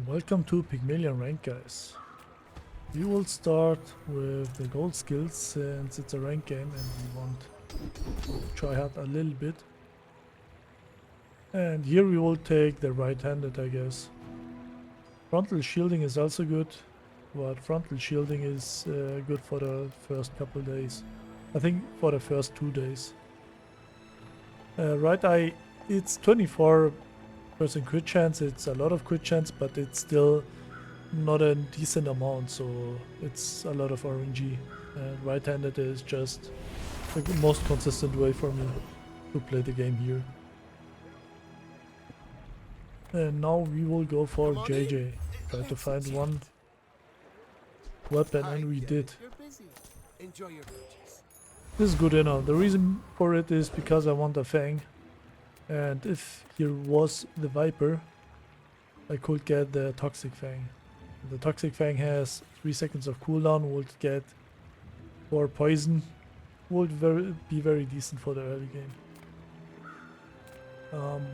Welcome to Pygmalien rank, guys. We will start with the gold skills since it's a rank game and we want to try hard a little bit. And here we will take the right-handed, I guess. Frontal shielding is also good, but frontal shielding is good for the first couple days. I think for the first 2 days. Right eye, it's 24% crit chance. It's a lot of crit chance, but it's still not a decent amount, so it's a lot of RNG. And right-handed is just the most consistent way for me to play the game here. And now we will go for JJ. Try to find one weapon, and we did. Enjoy your purchase. This is good enough. The reason for it is because I want a Fang. And if here was the Viper, I could get the Toxic Fang. The Toxic Fang has 3 seconds of cooldown, would get 4 poison, would be very decent for the early game.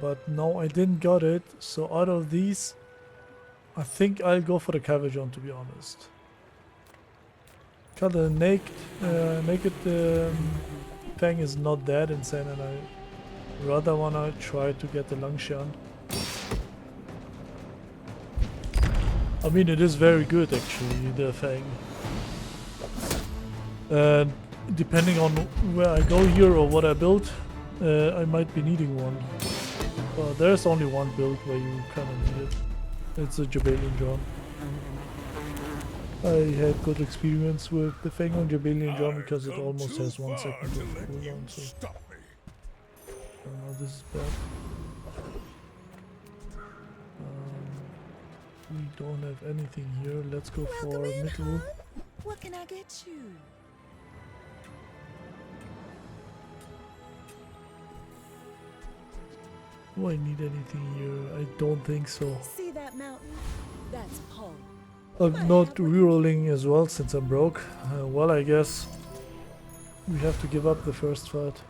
But no, I didn't got it, so out of these, I think I'll go for the Cavajon, to be honest. Got the naked Fang is not that insane, and I rather wanna try to get the Langshan. I mean, it is very good actually, the Fang. And depending on where I go here or what I build, I might be needing one. There's only one build where you kinda need it. It's a Jabalian John. I had good experience with the Fang on Jabalian John because it almost has 1 second of cooldown, so I don't know, this is bad. We don't have anything here. Let's go for middle. What can I get you? Do I need anything here? I don't think so. See that mountain? That's Paul. I'm not rerolling as well since I'm broke. Well, I guess we have to give up the first fight.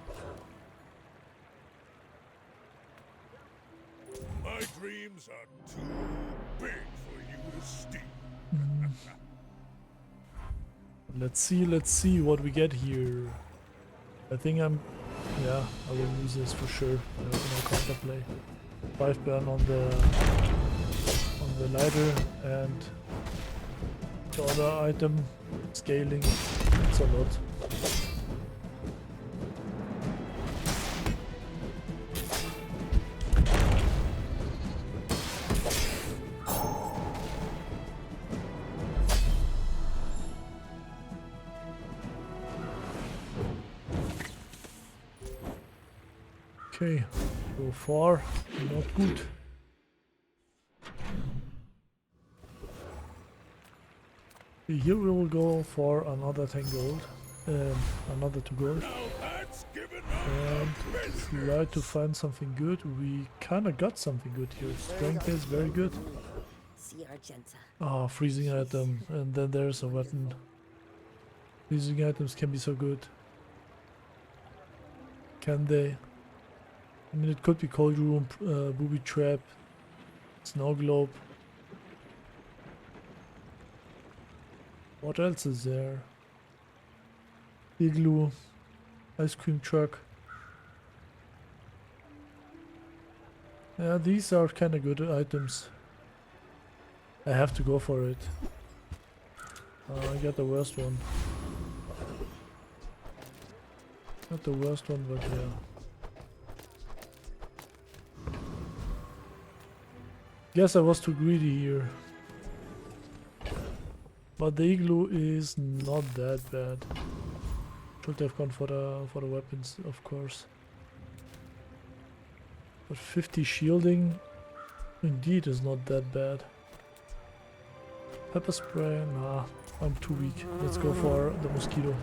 My dreams are too big for you to steal. Let's see what we get here. I think I will use this for sure. No counterplay. 5 burn on the lighter, and the other item scaling. It's a lot. Okay, so far not good. Here we will go for another 10 gold, another 2 gold, and try to find something good. We kinda got something good here. Strength is very good. Oh, freezing item, and then there's a weapon. Freezing items can be so good. Can they? I mean, it could be cold room, booby trap, snow globe. What else is there? Igloo, ice cream truck. Yeah, these are kind of good items. I have to go for it. I got the worst one. Not the worst one, but yeah. Guess I was too greedy here. But the igloo is not that bad. Should have gone for the weapons, of course. But 50 shielding indeed is not that bad. Pepper spray, nah, I'm too weak. Let's go for the mosquito.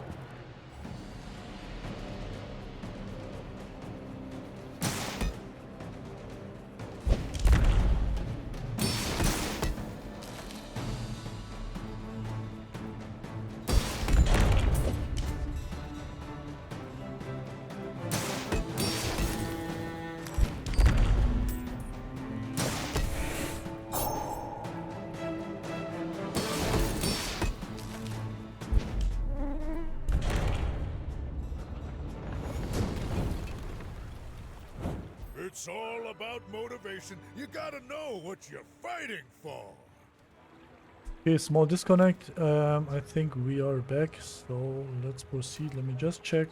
about motivation. You gotta know what you're fighting for. Okay, small disconnect. I think we are back, so let's proceed. Let me just check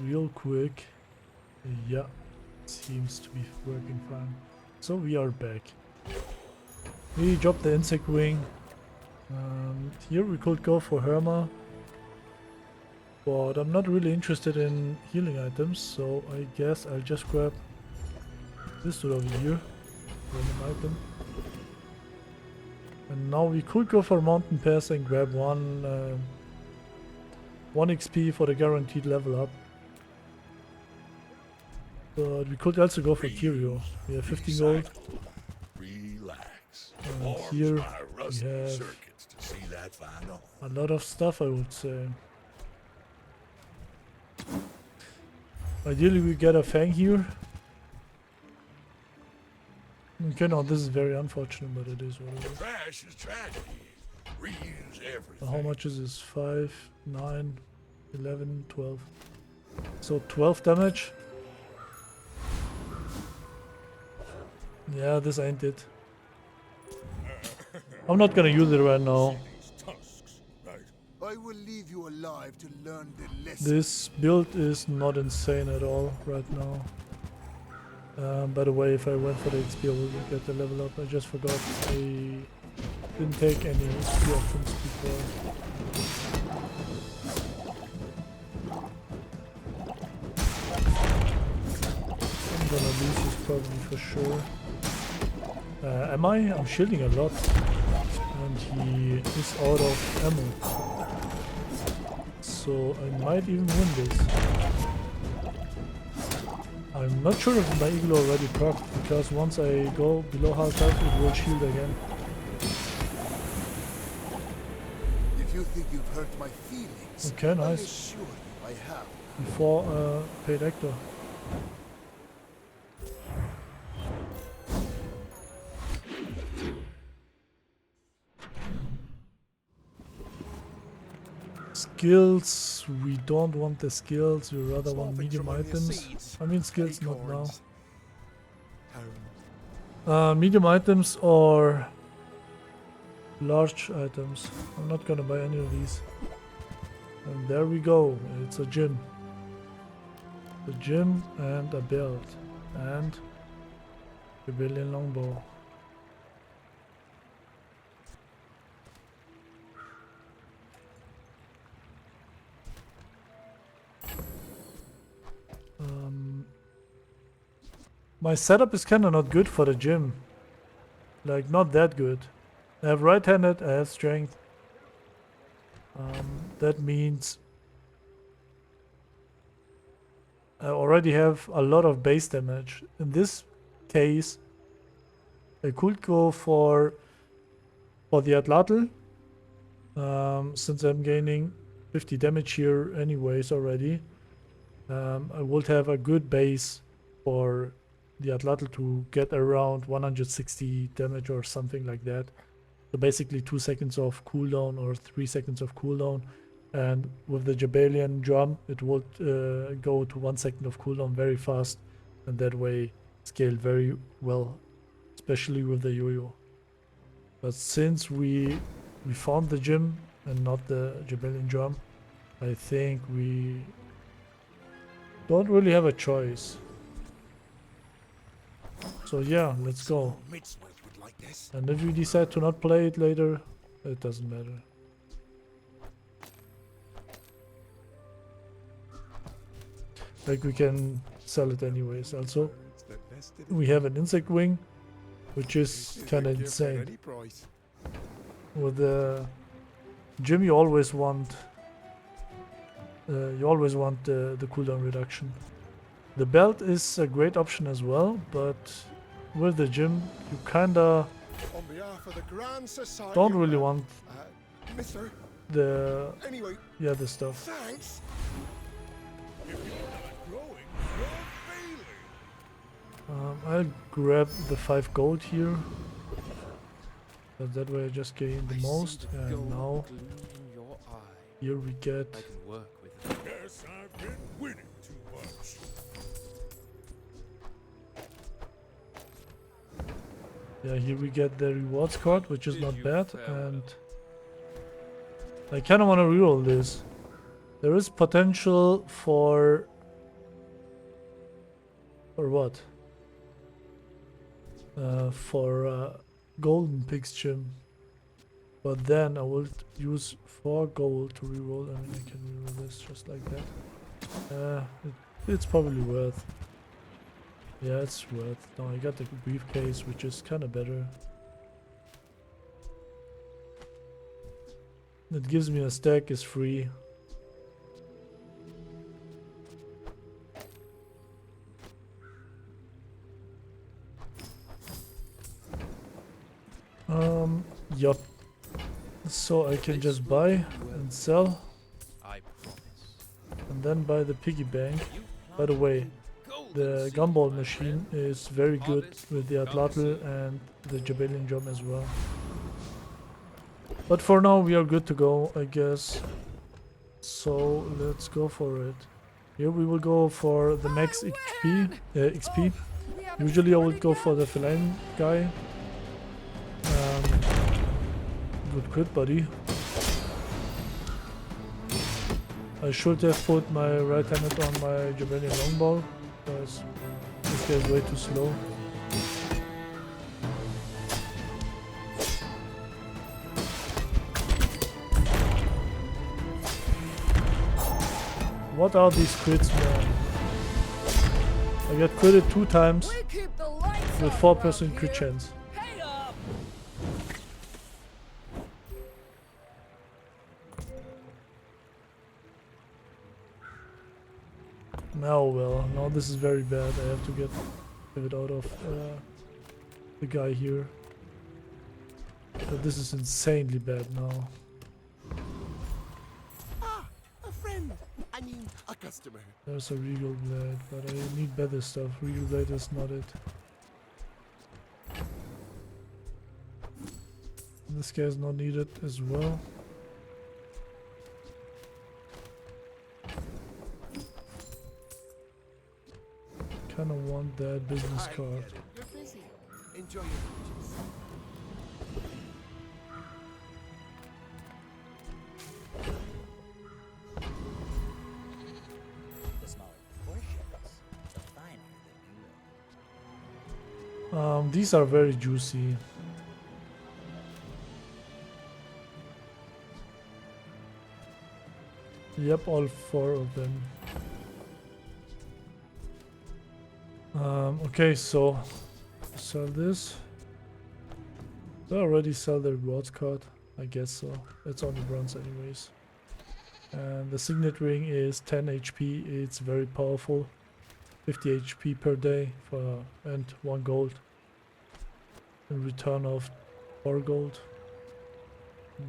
real quick. Yeah, seems to be working fine. So we are back. We dropped the insect wing. Here we could go for Herma, but I'm not really interested in healing items, so I guess I'll just grab this dude over here, random item. And now we could go for Mountain Pass and grab one XP for the guaranteed level up. But we could also go for Curio. We have 15 gold. Relax. And here we Rusty have circuits to see that final. a lot of stuff, I would say. Ideally we get a Fang here. Okay, no, this is very unfortunate, but it is what it is. Trash is tragedy. Reuse everything. How much is this? 5, 9, 11, 12. So 12 damage. Yeah, this ain't it. I'm not gonna use it right now. These tusks, right? I will leave you alive to learn the lesson. This build is not insane at all right now. By the way, if I went for the XP, I would get the level up. I just forgot. I didn't take any XP options before. I'm gonna lose this probably for sure. Am I? I'm shielding a lot. And he is out of ammo. So I might even win this. I'm not sure if my Eagle already procced, because once I go below half health it will shield again. If you think you've hurt my feelings, Okay, I nice. assure you I have. Before paid actor. Skills, we don't want the skills, we rather want medium items. I mean skills, not now. Medium items or large items. I'm not gonna buy any of these. And there we go, it's a gym. A gym and a belt. And Pygmalien longbow. My setup is kinda not good for the gym. Like, not that good. I have right-handed, I have strength. That means I already have a lot of base damage. In this case, I could go for the Atlatl. Since I'm gaining 50 damage here anyways already. I would have a good base for the Atlatl to get around 160 damage or something like that. So basically 2 seconds of cooldown or 3 seconds of cooldown. And with the Pygmalien drum, it would go to 1 second of cooldown very fast. And that way scale very well, especially with the YoYo. But since we found the gym and not the Pygmalien drum, I think we don't really have a choice. So yeah, let's go. Midsworth would like this. And if we decide to not play it later, it doesn't matter. Like, we can sell it anyways. Also, we have an insect wing, which is kind of insane. With the gym, you always want the cooldown reduction. The belt is a great option as well, but with the gym, you kinda On behalf of the Grand Society, don't really want Mister. the Anyway, the stuff. thanks. If you're not growing, you're failing. I'll grab the 5 gold here. So that way I just gain the most, and now here we get Guess I've been winning too much. Yeah, here we get the rewards card, which is not bad, and I kind of want to reroll this. There is potential for what? For golden pigs gym, but then I will use 4 gold to reroll. I mean, I can reroll this just like that. It's probably worth. Yeah, it's worth. No, I got the briefcase, which is kind of better. It gives me a stack, is free. Yup. So I can just buy and sell, and then buy the piggy bank. By the way, the gumball machine is very good with the Atlatl and the Jabalian jump as well. But for now we are good to go, I guess. So let's go for it. Here we will go for the max XP. Usually I would go for the feline guy. Good crit, buddy. I should have put my right-handed on my Jabalian longbow, because this guy is way too slow. What are these crits, man? I got critted 2 times with 4% crit chance. Now this is very bad. I have to get it out of the guy here. But this is insanely bad now. Ah, a friend. I mean, a customer. There's a Regal Blade, but I need better stuff. Regal Blade is not it. This guy is not needed as well. Kinda want that business card. You're busy. Enjoy your purchase. The smaller portions, the finer the meal. These are very juicy. Yep, all 4 of them. Okay, so sell this. Did I already sell the rewards card? I guess so. It's only bronze anyways. And the signet ring is 10 HP. It's very powerful. 50 HP per day and 1 gold. In return of 4 gold.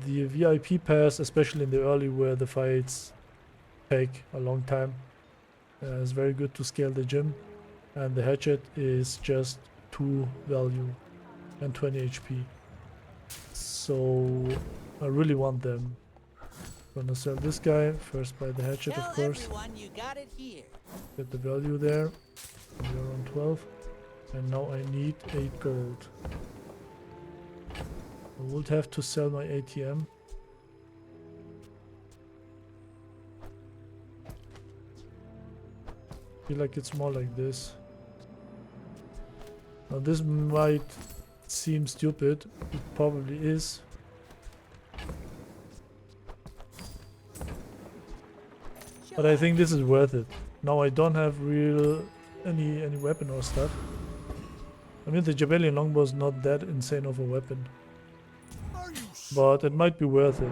The VIP pass, especially in the early where the fights take a long time, is very good to scale the gym. And the hatchet is just 2 value and 20 HP. So I really want them. Gonna sell this guy first, buy the hatchet, of course. Everyone you got it here. Get the value there. We're on 12. And now I need 8 gold. I would have to sell my ATM. Feel like it's more like this. Now this might seem stupid. It probably is. But I think this is worth it. Now I don't have any weapon or stuff. I mean, the Jabalian longbow is not that insane of a weapon. Are you But it might be worth it.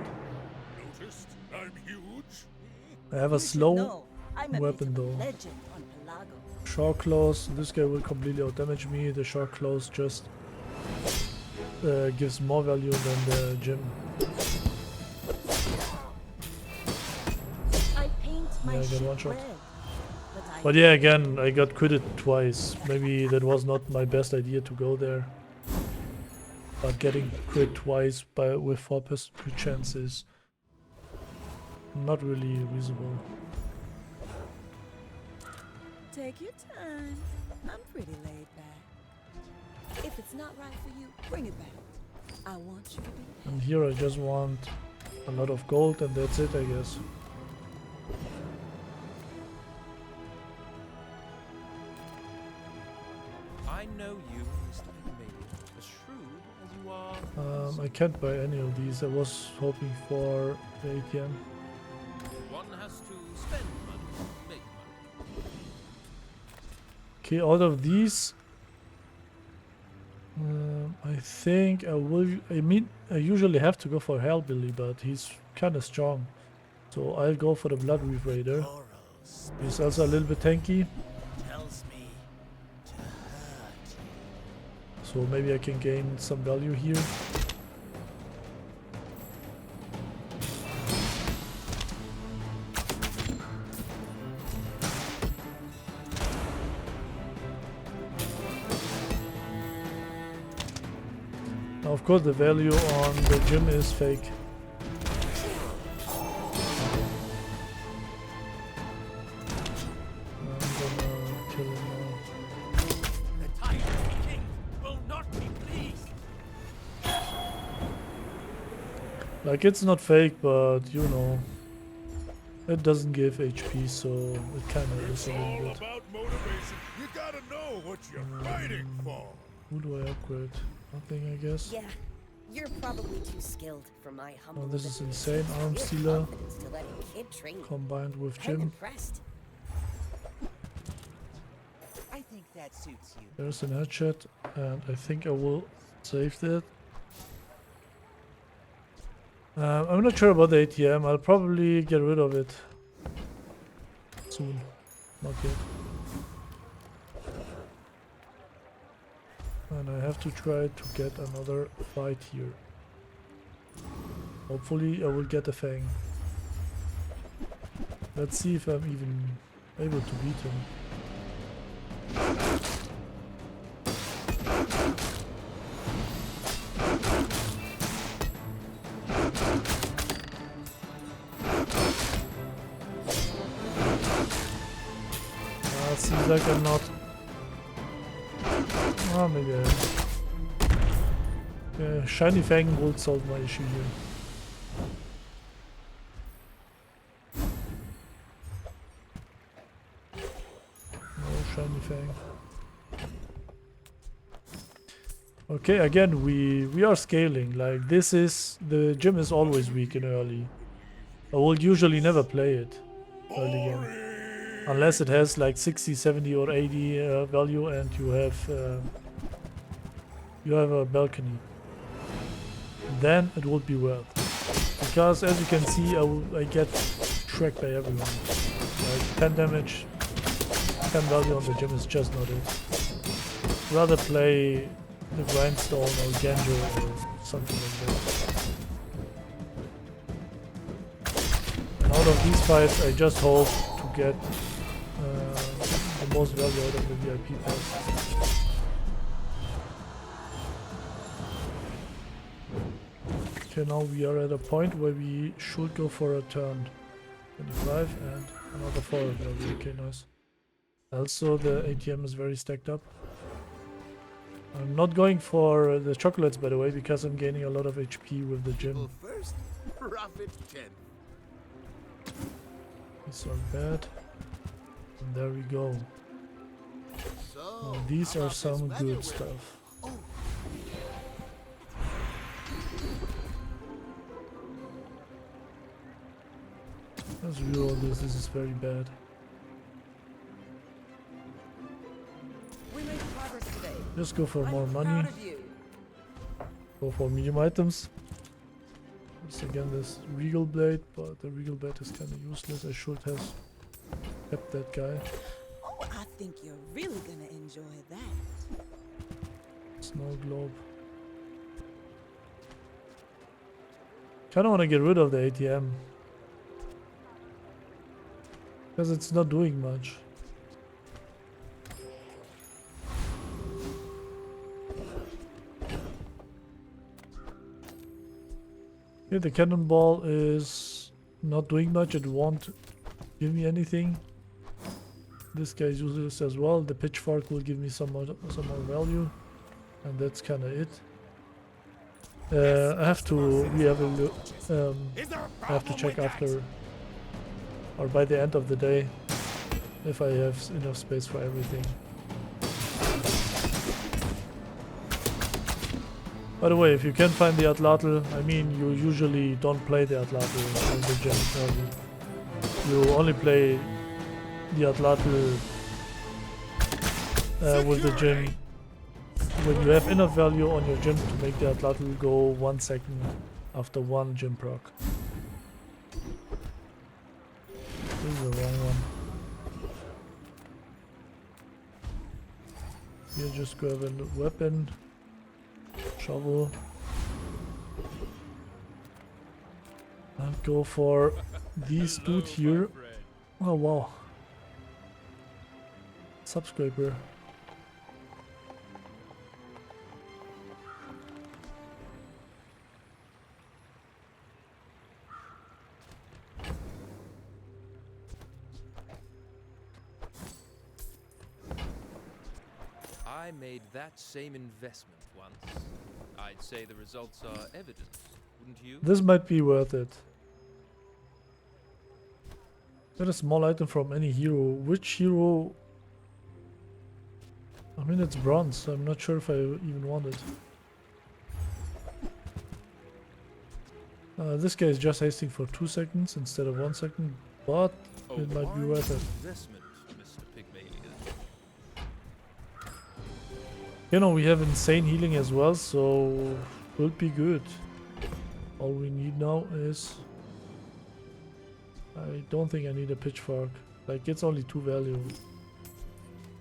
noticed? I'm huge. I have a You should slow know, I'm a weapon bit of a though. legend on Pelago. Short claws. This guy will completely outdamage me. The short claws just gives more value than the gym. I paint my Yeah, I got ship one shot. red, But yeah, again, I got critted twice. Maybe that was not my best idea to go there. But getting crit twice with 4% chance is not really reasonable. Take your time. I'm pretty laid back. If If it's not right for you, bring it back. I want you to be And here I just want a lot of gold and that's it, I guess. I know you, Mr. Pygmalien, as shrewd as you are. I can't buy any of these. I was hoping for the ATM. One has to spend money to make money. Okay, out of these, I think I will. I mean, I usually have to go for Hellbilly, but he's kind of strong, so I'll go for the Blood Reef Raider. Corals He's also a little bit tanky, tells me to hurt you. so maybe I can gain some value here. Now, of course, the value on the gym is fake. I'm gonna kill him now. The Tiger King will not be pleased. Like, it's not fake, but you know, it doesn't give HP, so it kind of is It's a little all bit. about motivation. You gotta know what you're fighting for. Who do I upgrade? Nothing, I guess. Yeah, you're probably too skilled for my humble. Oh, this is abilities. insane. Arm Your Stealer confidence to let a kid train you. combined with I'm Gym. impressed. I think that suits you. There's an headshot, and I think I will save that. I'm not sure about the ATM. I'll probably get rid of it soon. Not yet. And I have to try to get another fight here. Hopefully I will get a Fang. Let's see if I'm even able to beat him. Seems like I'm not. Oh, maybe I am. Yeah, Shiny Fang will solve my issue here. No Shiny Fang. Okay, again we are scaling. Like, this is, the gym is always weak in early. I will usually never play it early game. Unless it has like 60, 70 or 80 value and you have a balcony. Then it would be worth. Because as you can see, I get tracked by everyone. Like 10 damage, 10 value on the gym is just not it. Rather play the Grindstone or Genjo or something like that. And out of these fights, I just hope to get the most value out of the VIP pass. Okay, now we are at a point where we should go for a turn 25 and another 4 value. Okay, nice. Also, the ATM is very stacked up. I'm not going for the chocolates, by the way, because I'm gaining a lot of HP with the gym. Well, first, profit 10. These are bad. And there we go. So, Now, these how are about this some weather good we're stuff. Oh, Let's reroll this. This is very bad. We made progress today. Just go for I'm more proud money. of you. Go for medium items. Once again, this Regal Blade, but the Regal Blade is kind of useless. I should have kept that guy. Oh, I think you're really gonna enjoy that. Snow Globe. Kinda wanna get rid of the ATM. Because it's not doing much. Yeah, the cannonball is not doing much. It won't give me anything. This guy is useless as well. The pitchfork will give me some more value. And that's kind of it. I have to re-evaluate. I have to check after or by the end of the day if I have enough space for everything. By the way, if you can find the Atlatl, I mean, you usually don't play the Atlatl in the gym early. You only play the Atlatl with the gym when you have enough value on your gym to make the Atlatl go 1 second after one gym proc. This is the wrong one. Here, just grab a weapon, shovel, and go for these dude here. Oh wow, subscriber. I made that same investment once. I'd say the results are evident, wouldn't you? This might be worth it. Get a small item from any hero. Which hero? I mean, it's bronze, so I'm not sure if I even want it. This guy is just hasting for 2 seconds instead of 1 second, but it might be worth it. Investment, Mr. Pygmalien. You know, we have insane healing as well, so will be good. All we need now is... I don't think I need a pitchfork. Like, it's only 2 value.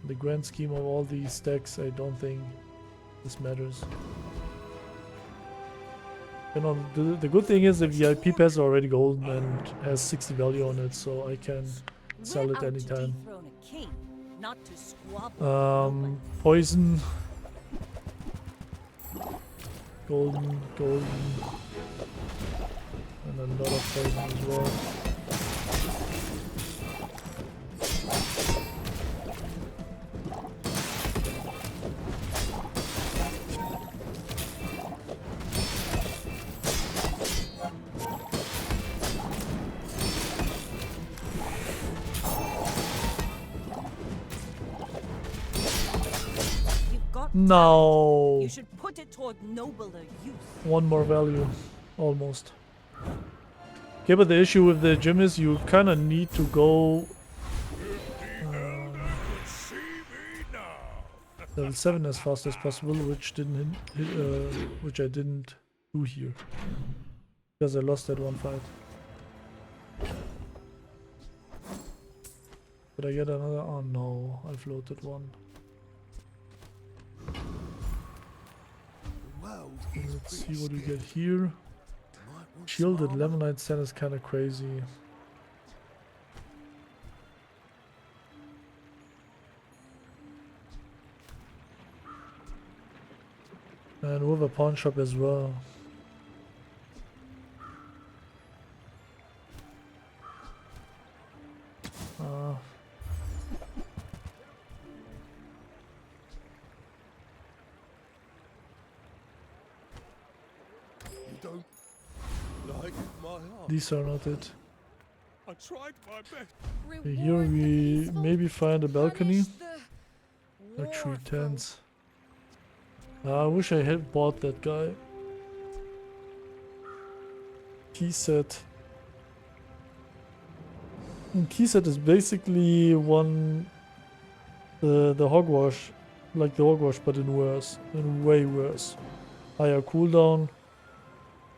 In the grand scheme of all these stacks, I don't think this matters. You know, the good thing is the VIP pass is already golden and has 60 value on it, so I can sell it anytime. Poison. Golden, and a lot of poison as well. No. You should put it toward nobler use. 1 more value, almost. Okay, but the issue with the gym is you kind of need to go level 7 as fast as possible, which which I didn't do here because I lost that one fight. Did I get another? Oh no, I floated one. Let's see what we get here. Shielded Lemonite Sand is kind of crazy. And with a pawn shop as well. These are not it. I tried my best. Okay, here we maybe find a balcony. Luxury tents. I wish I had bought that guy. Key set. And key set is basically the hogwash, like the hogwash, but in worse, in way worse. Higher cooldown.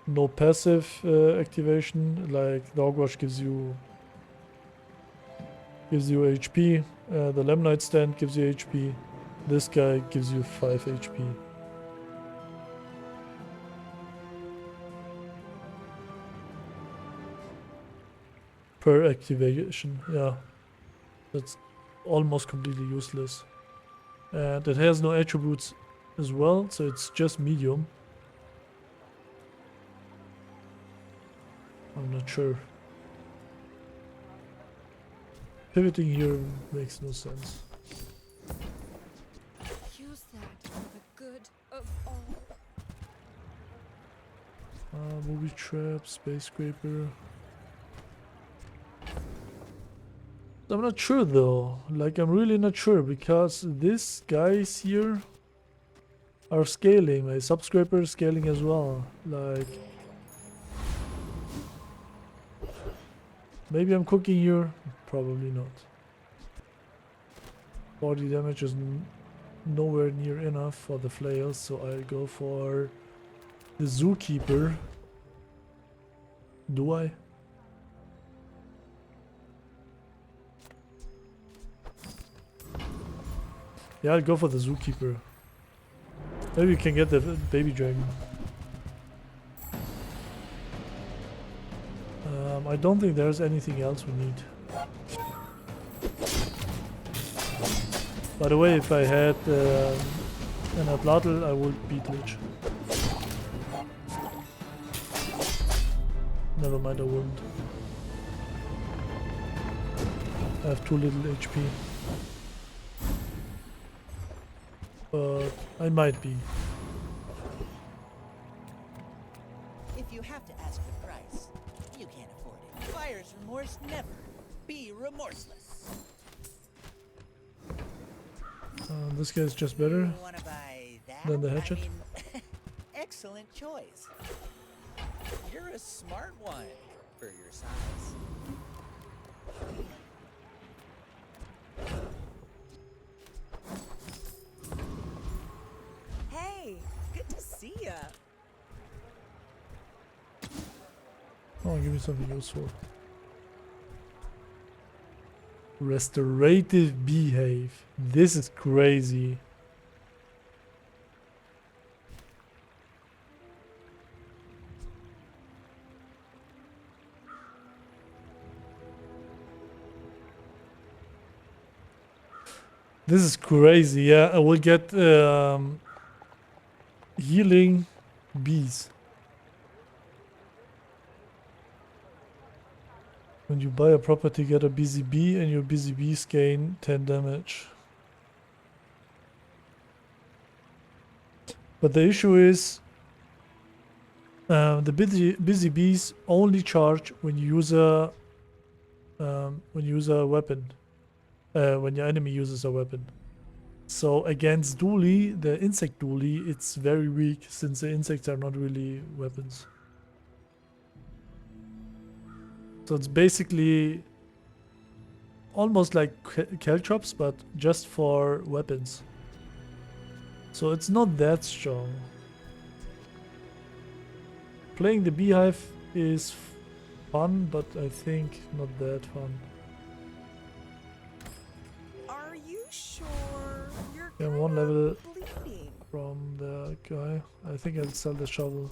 No passive activation, like the hogwash gives you HP. The Lemonite Stand gives you HP. This guy gives you 5 HP. Per activation, yeah. That's almost completely useless. And it has no attributes as well, so it's just medium. I'm not sure. Pivoting here makes no sense. Use that for the good of Movie trap, space scraper. I'm not sure though. Like, I'm really not sure because these guys here are scaling. My sub scraper is scaling as well. Like, maybe I'm cooking here. Probably not. 40 damage is nowhere near enough for the flails, so I'll go for the zookeeper. Do I? Yeah, I'll go for the zookeeper. Maybe we can get the baby dragon. I don't think there's anything else we need. By the way, if I had an Atlatl, I would beat Lich. Never mind, I wouldn't. I have too little HP. But I might be. If you have to ask the price, you can't afford it. Buyer's remorse never. Be remorseless. This guy's just better You wanna buy that? than the hatchet. I mean, excellent choice. You're a smart one for your size. Hey, good to see ya. Oh, give me something useful. Restorative behave. This is crazy. This is crazy. Yeah, I will get healing bees. When you buy a property, get a busy bee, and your busy bees gain 10 damage. But the issue is, the busy bees only charge when you use a weapon. When your enemy uses a weapon. So against dually, the insect dually, it's very weak since the insects are not really weapons. So it's basically almost like Caltrops, but just for weapons. So it's not that strong. Playing the beehive is fun, but I think not that fun. Are you sure you're Yeah, I'm one level bleeding? from the guy. I think I'll sell the shovel.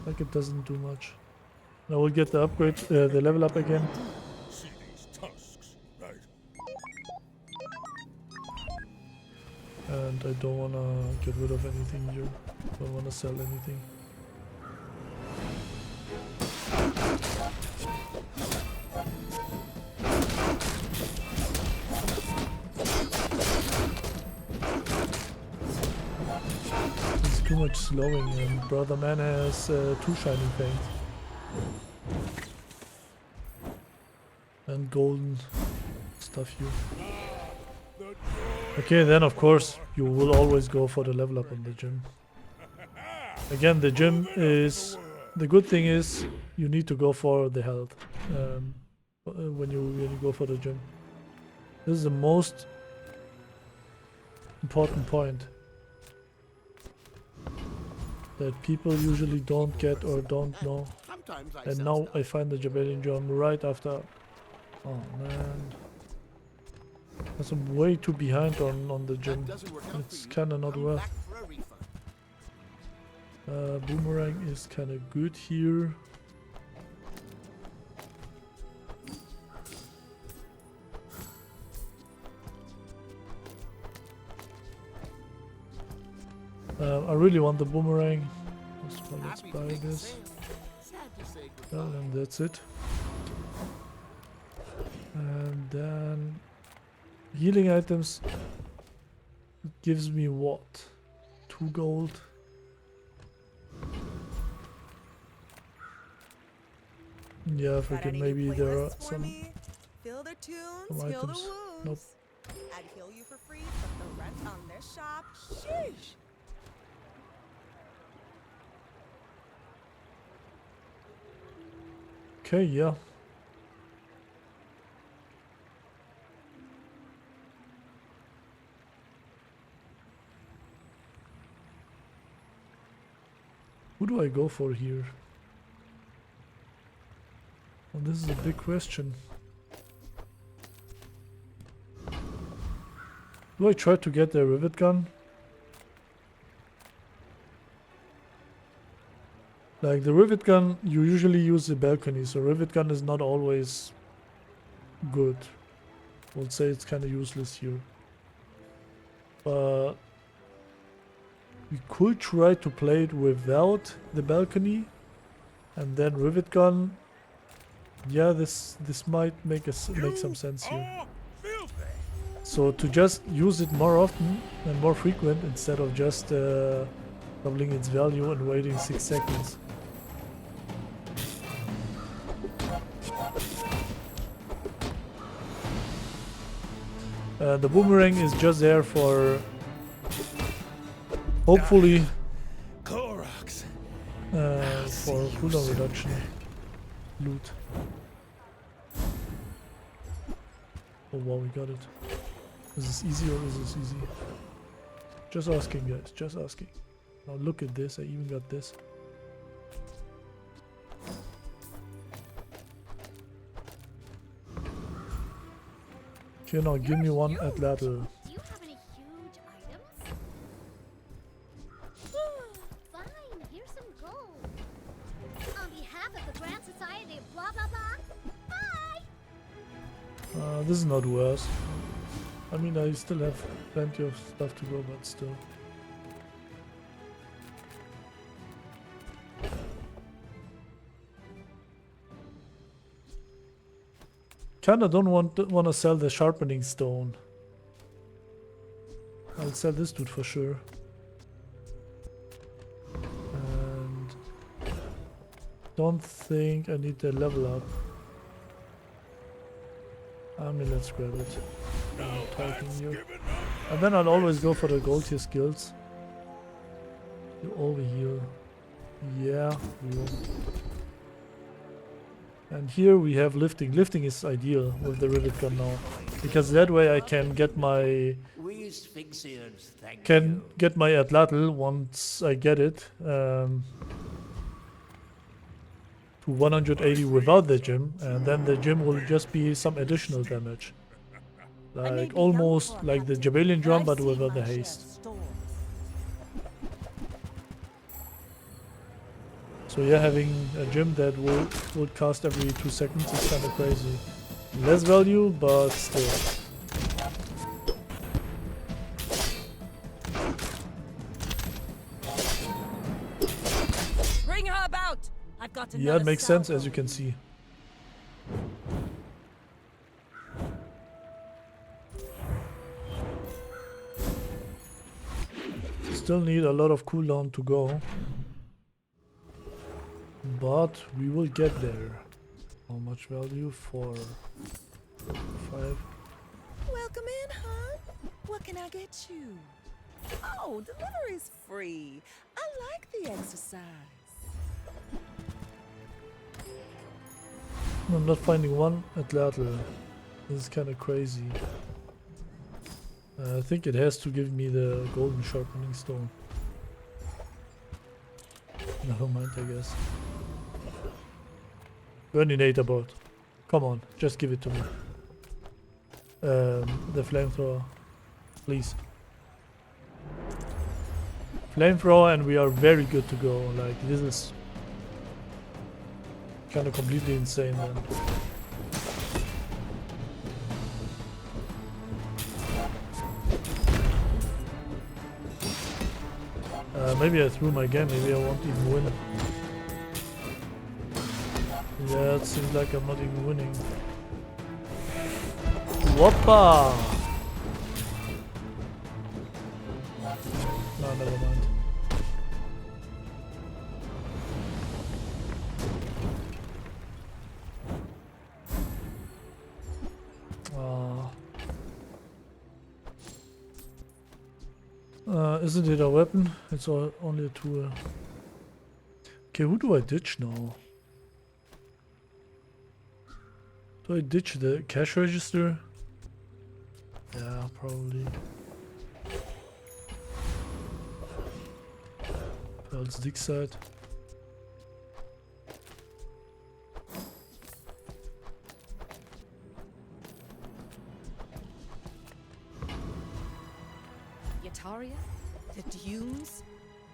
Like, it doesn't do much. I will get the upgrade, the level up again. See these tusks, right? And I don't wanna get rid of anything here. Don't wanna sell anything. It's too much slowing, and Brother Man has 2 shining fangs. And golden stuff here. Okay, then of course you will always go for the level up on the gym. Again, the gym is... The good thing is you need to go for the health when you go for the gym. This is the most important point that people usually don't get or don't know. Sometimes I And sell now stuff. I find the Jabalian Drum right after. Oh man. Because I'm way too behind on the gym. That doesn't work out It's for you. kinda not Come worth. back for a refund. Boomerang is kinda good here. I really want the boomerang. So let's Happy to buy make a this. sale. Sad to say Yeah, goodbye. and that's it. And then healing items gives me what? 2 gold. Yeah, if I Got can, any maybe new there are playlists for some. me? Fill the tunes, some heal the items. wounds. Nope. I'd heal you for free from the rent on this shop. Sheesh. Okay, yeah. Who do I go for here? Well, this is a big question. Do I try to get the Rivet Gun? Like the Rivet Gun, you usually use the balcony, so Rivet Gun is not always good. I would say it's kind of useless here. But we could try to play it without the balcony, and then Rivet Gun. Yeah, this might make some sense here. Are filthy. So to just use it more often and more frequent instead of just doubling its value and waiting 6 seconds. The boomerang is just there for hopefully Koroks. for cooldown reduction loot. Oh wow, we got it. Is this easy or is this easy? Just asking, guys, just asking. Now look at this, I even got this. Okay, now give me one Atlatl. Do you have any huge items? Fine, here's some gold. On behalf of the Grand Society of blah blah blah. Bye! This is not worse. I mean, I still have plenty of stuff to go, but still. Kinda don't want to sell the sharpening stone. I'll sell this dude for sure. And don't think I need the level up. I mean, let's grab it. I'm typing you. And then I'll always go for the gold tier skills. You over here. Yeah, we will. And here we have lifting. Lifting is ideal with the Rivet Gun now, because that way I can get my Atlatl once I get it to 180 without the gym, and then the gym will just be some additional damage, like almost like the Pygmalien drum but without the haste. So yeah, having a gym that will cast every 2 seconds is kind of crazy. Less value, but still. Bring her about. I've got Yeah, it makes sense, as you can see. Still need a lot of cooldown to go. But we will get there. How much value? 4, 5. Welcome in, huh? What can I get you? Oh, delivery's free. I like the exercise. I'm not finding one Atlatl. This is kind of crazy. I think it has to give me the golden sharpening stone. Never mind, I guess. Burninator bolt. Come on, just give it to me. The flamethrower. Please. Flamethrower and we are very good to go. Like, this is kind of completely insane then. Maybe I threw my game, maybe I won't even win. Yeah, it seems like I'm not even winning. Whoppa! No, never mind. Isn't it a weapon? It's only a tool. Okay, who do I ditch now? Do I ditch the cash register? Yeah, probably. Pearl's dig site. Yataria? The dunes?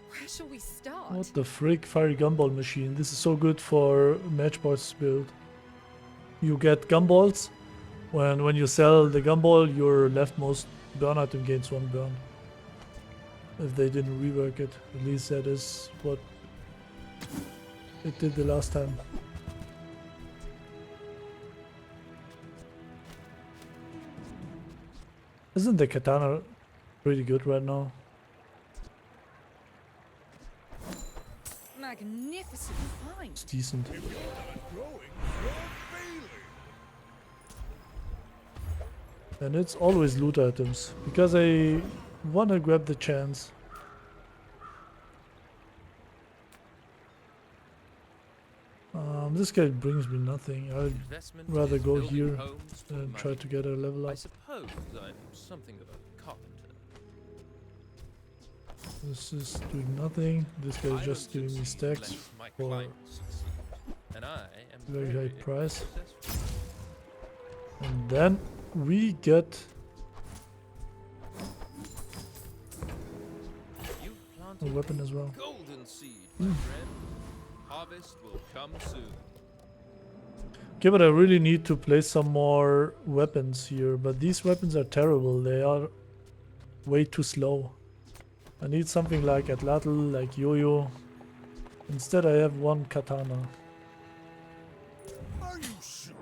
Where shall we start? What the frick? Fiery gumball machine. This is so good for matchbox build. You get gumballs. When you sell the gumball, your leftmost burn item gains 1 burn. If they didn't rework it. At least that is what it did the last time. Isn't the katana pretty good right now? Magnificent find. It's decent. If you're not growing, you're failing. And it's always loot items, because I wanna grab the chance. This guy brings me nothing. I'd Investment rather is go building here homes for and try money. to get a level I up. suppose I'm something of a carpenter. This is doing nothing. This guy I is just don't giving me succeed stacks unless my for clients succeed, and I am very high price. successful. And then we get You've a planted weapon as well. golden seed, my friend. Harvest will come soon. Okay, but I really need to place some more weapons here. But these weapons are terrible. They are way too slow. I need something like Atlatl, like YoYo. Instead I have 1 katana. Are you sure?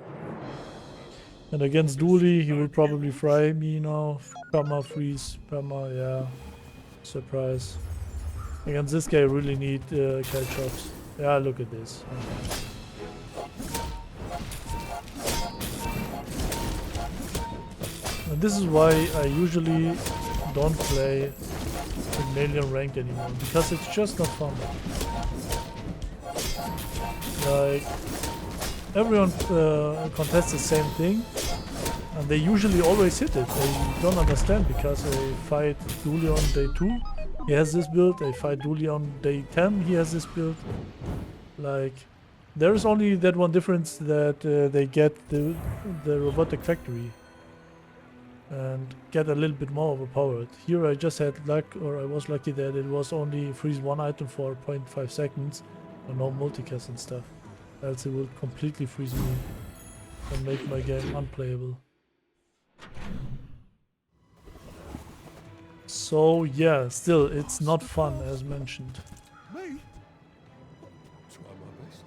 And against Dooley, he will probably fry me now. Perma, freeze, perma, yeah. Surprise. Against this guy I really need Caltrops. Yeah, look at this. And this is why I usually don't play Pygmalien ranked anymore, because it's just not fun. Like, everyone contests the same thing, and they usually always hit it. I don't understand, because I fight Dooley on day 2, he has this build. I fight Dooley on day 10, he has this build. Like, there is only that one difference, that they get the robotic factory and get a little bit more overpowered. Here I just had luck, or I was lucky that it was only freeze 1 item for 0.5 seconds and no multicast and stuff. Else it would completely freeze me and make my game unplayable. So yeah, still it's not fun as mentioned. Me? Try my best.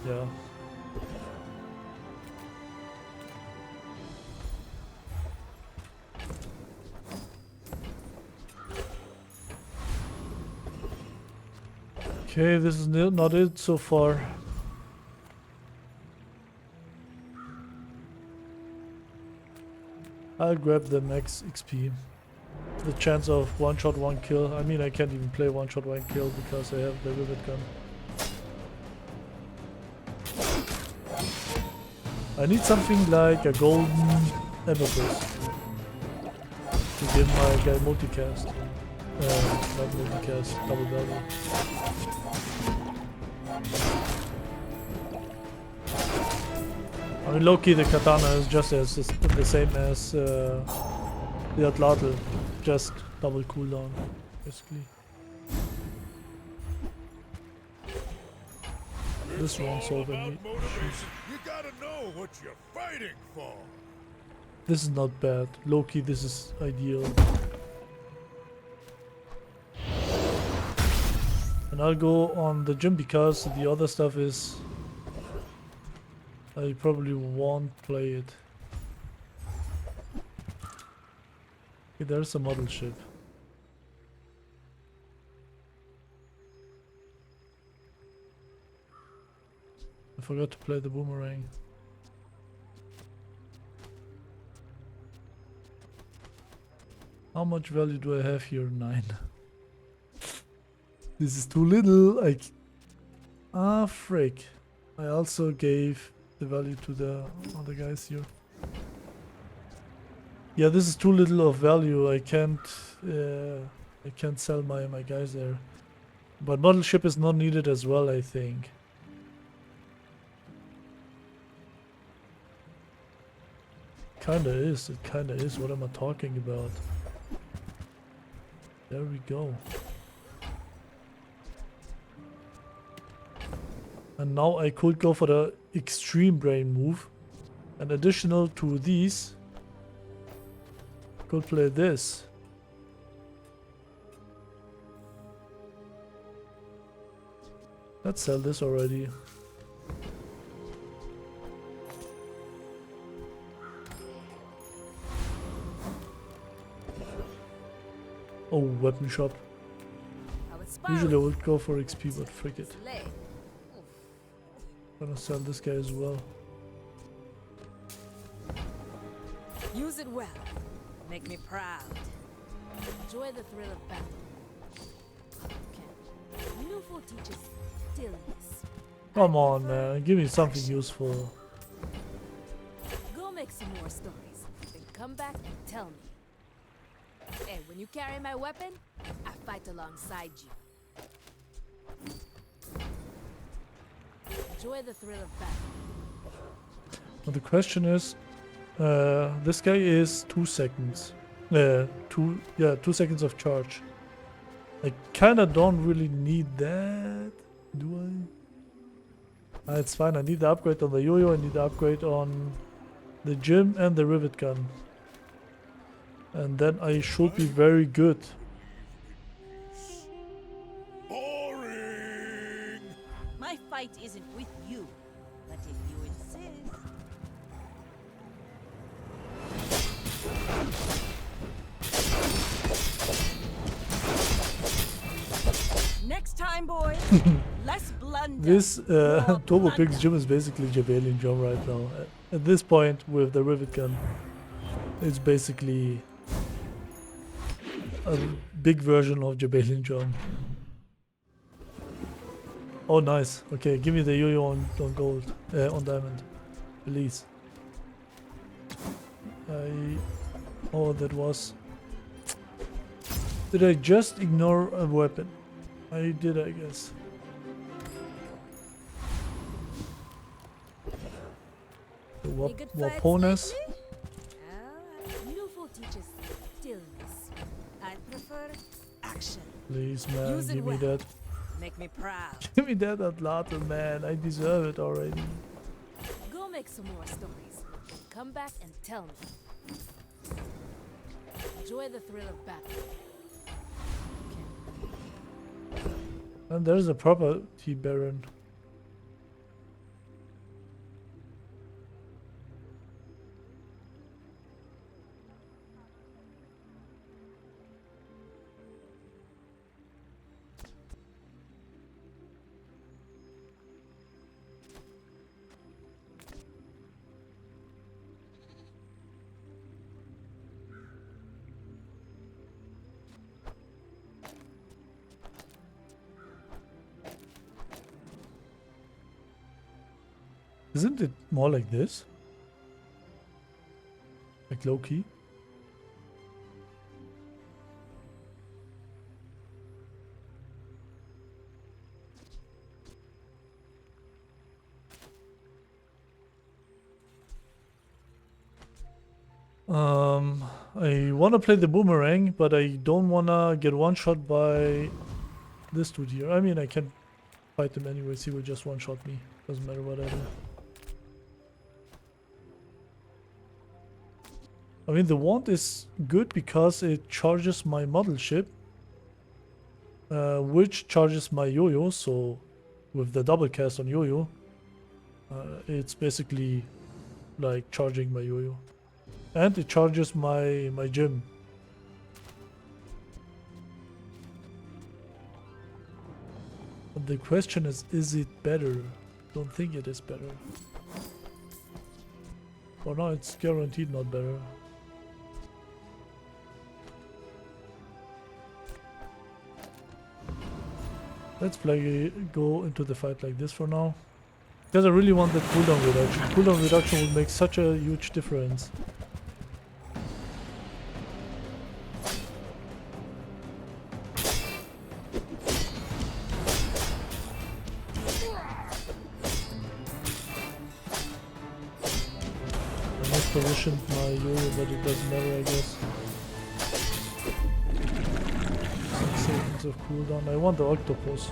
Yeah. Okay, this is not it so far. I'll grab the max XP. The chance of 1-shot 1 kill. I mean, I can't even play 1-shot 1 kill because I have the Rivet Gun. I need something like a golden amethyst to give my guy multicast. Not multicast, double double. I mean, low-key the katana is just as the same as the Atlatl, just double cooldown, basically. This won't solve any About motivation, you gotta know what you're fighting for. This is not bad. Low-key, this is ideal. And I'll go on the gym because the other stuff is... I probably won't play it. Okay, there's a model ship. forgot to play the boomerang. How much value do I have here? 9. This is too little. Ah, frick. I also gave the value to the other guys here. Yeah, this is too little of value. I can't sell my guys there. But Modelship is not needed as well, I think. Kinda is. It kinda is. What am I talking about? There we go. And now I could go for the extreme brain move. And additional to these, could play this. Let's sell this already. Oh, weapon shop. Usually I would go for XP, but frick it. Gonna sell this guy as well. Use it well. Make me proud. Enjoy the thrill of battle. Beautiful teaches stillness. Come on, man. Give me something useful. Go make some more stories. Then come back and tell me. Hey, when you carry my weapon, I fight alongside you. Enjoy the thrill of battle. But the question is, this guy is 2 seconds. 2 seconds of charge. I kinda don't really need that, do I? It's fine. I need the upgrade on the YoYo. I need the upgrade on the gym and the Rivet Gun. And then I should be very good. Boring! My fight isn't with you, but if you insist. Next time, boys, less blunder. This more Turbo Pig's blunder. gym is basically Jabalian Jump right now. At this point, with the Rivet Gun, it's basically a big version of Jabalian Jump. Oh, nice. Okay, give me the YoYo on gold, on diamond, please. Oh, that was. Did I just ignore a weapon? I did, I guess. The Waponas. Beautiful teaches stillness. I prefer action. Please, man, Use it give me well. that. Make me proud. Give me that Atlatl, man. I deserve it already. Go make some more stories. Come back and tell me. Enjoy the thrill of battle. And there's a property baron. Isn't it more like this? Like low key? I wanna play the boomerang, but I don't wanna get one shot by this dude here. I mean, I can fight him anyways, he will just one shot me. Doesn't matter what I do. I mean, the wand is good because it charges my model ship, which charges my YoYo. So, with the double cast on YoYo, it's basically like charging my YoYo, and it charges my gym. But the question is it better? don't think it is better. For now it's guaranteed not better. Let's go into the fight like this for now. Because I really want that cooldown reduction. Cooldown reduction would make such a huge difference. I must position my YoYo, but it doesn't matter, I guess. 6 seconds of cooldown. I want the octopus.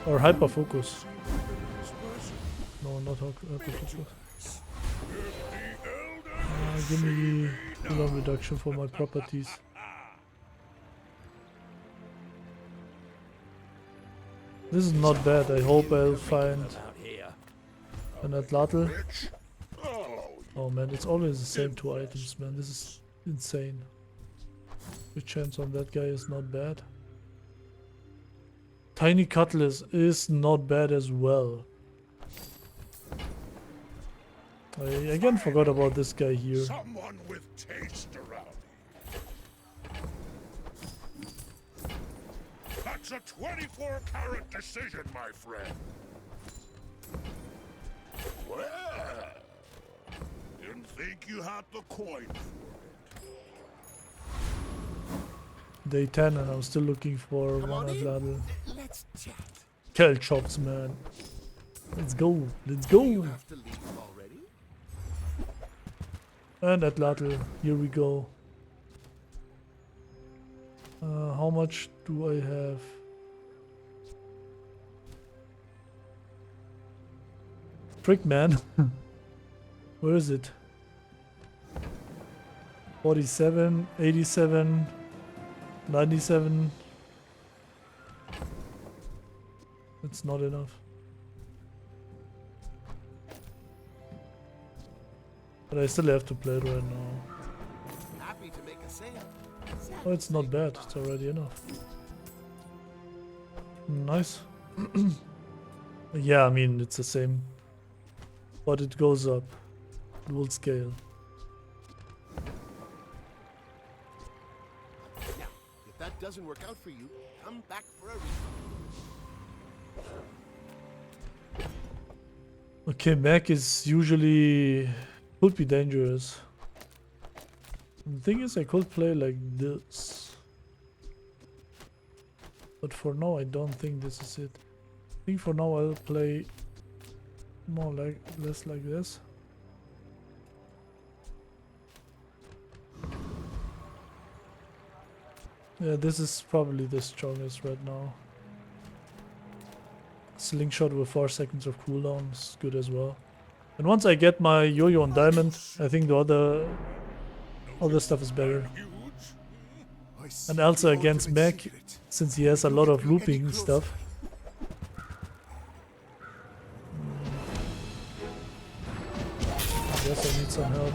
Or hyper focus. No, not hyper focus. Give me cooldown reduction for my properties. This is not bad. I hope I'll find an Atlatl. Oh man, it's always the same 2 items, man. This is insane. The chance on that guy is not bad. Tiny Cutlass is not bad as well. I again forgot about this guy here. Someone with taste around here. That's a 24-carat decision, my friend. Well, didn't think you had the coin for it. Day 10 and I'm still looking for one Atlatl. Let's chat. Caltrops, man. Let's go. Let's go. Have to leave already? And Atlatl. Here we go. How much do I have? Frick, man. Where is it? 47, 87, 97. That's not enough. But I still have to play it right now. Happy to make a sale. Oh, it's not bad. It's already enough. Nice. Yeah, I mean, it's the same. But it goes up. Dual scale. Now, if that doesn't work out for you, come back for a refund. Okay, mech is usually... could be dangerous. The thing is, I could play like this. But for now, I don't think this is it. I think for now I'll play more like less like this. Yeah, this is probably the strongest right now. Slingshot with 4 seconds of cooldown is good as well. And once I get my YoYo on diamond, I think the other stuff is better. And also against mech, since he has a lot of looping stuff. I guess I need some help.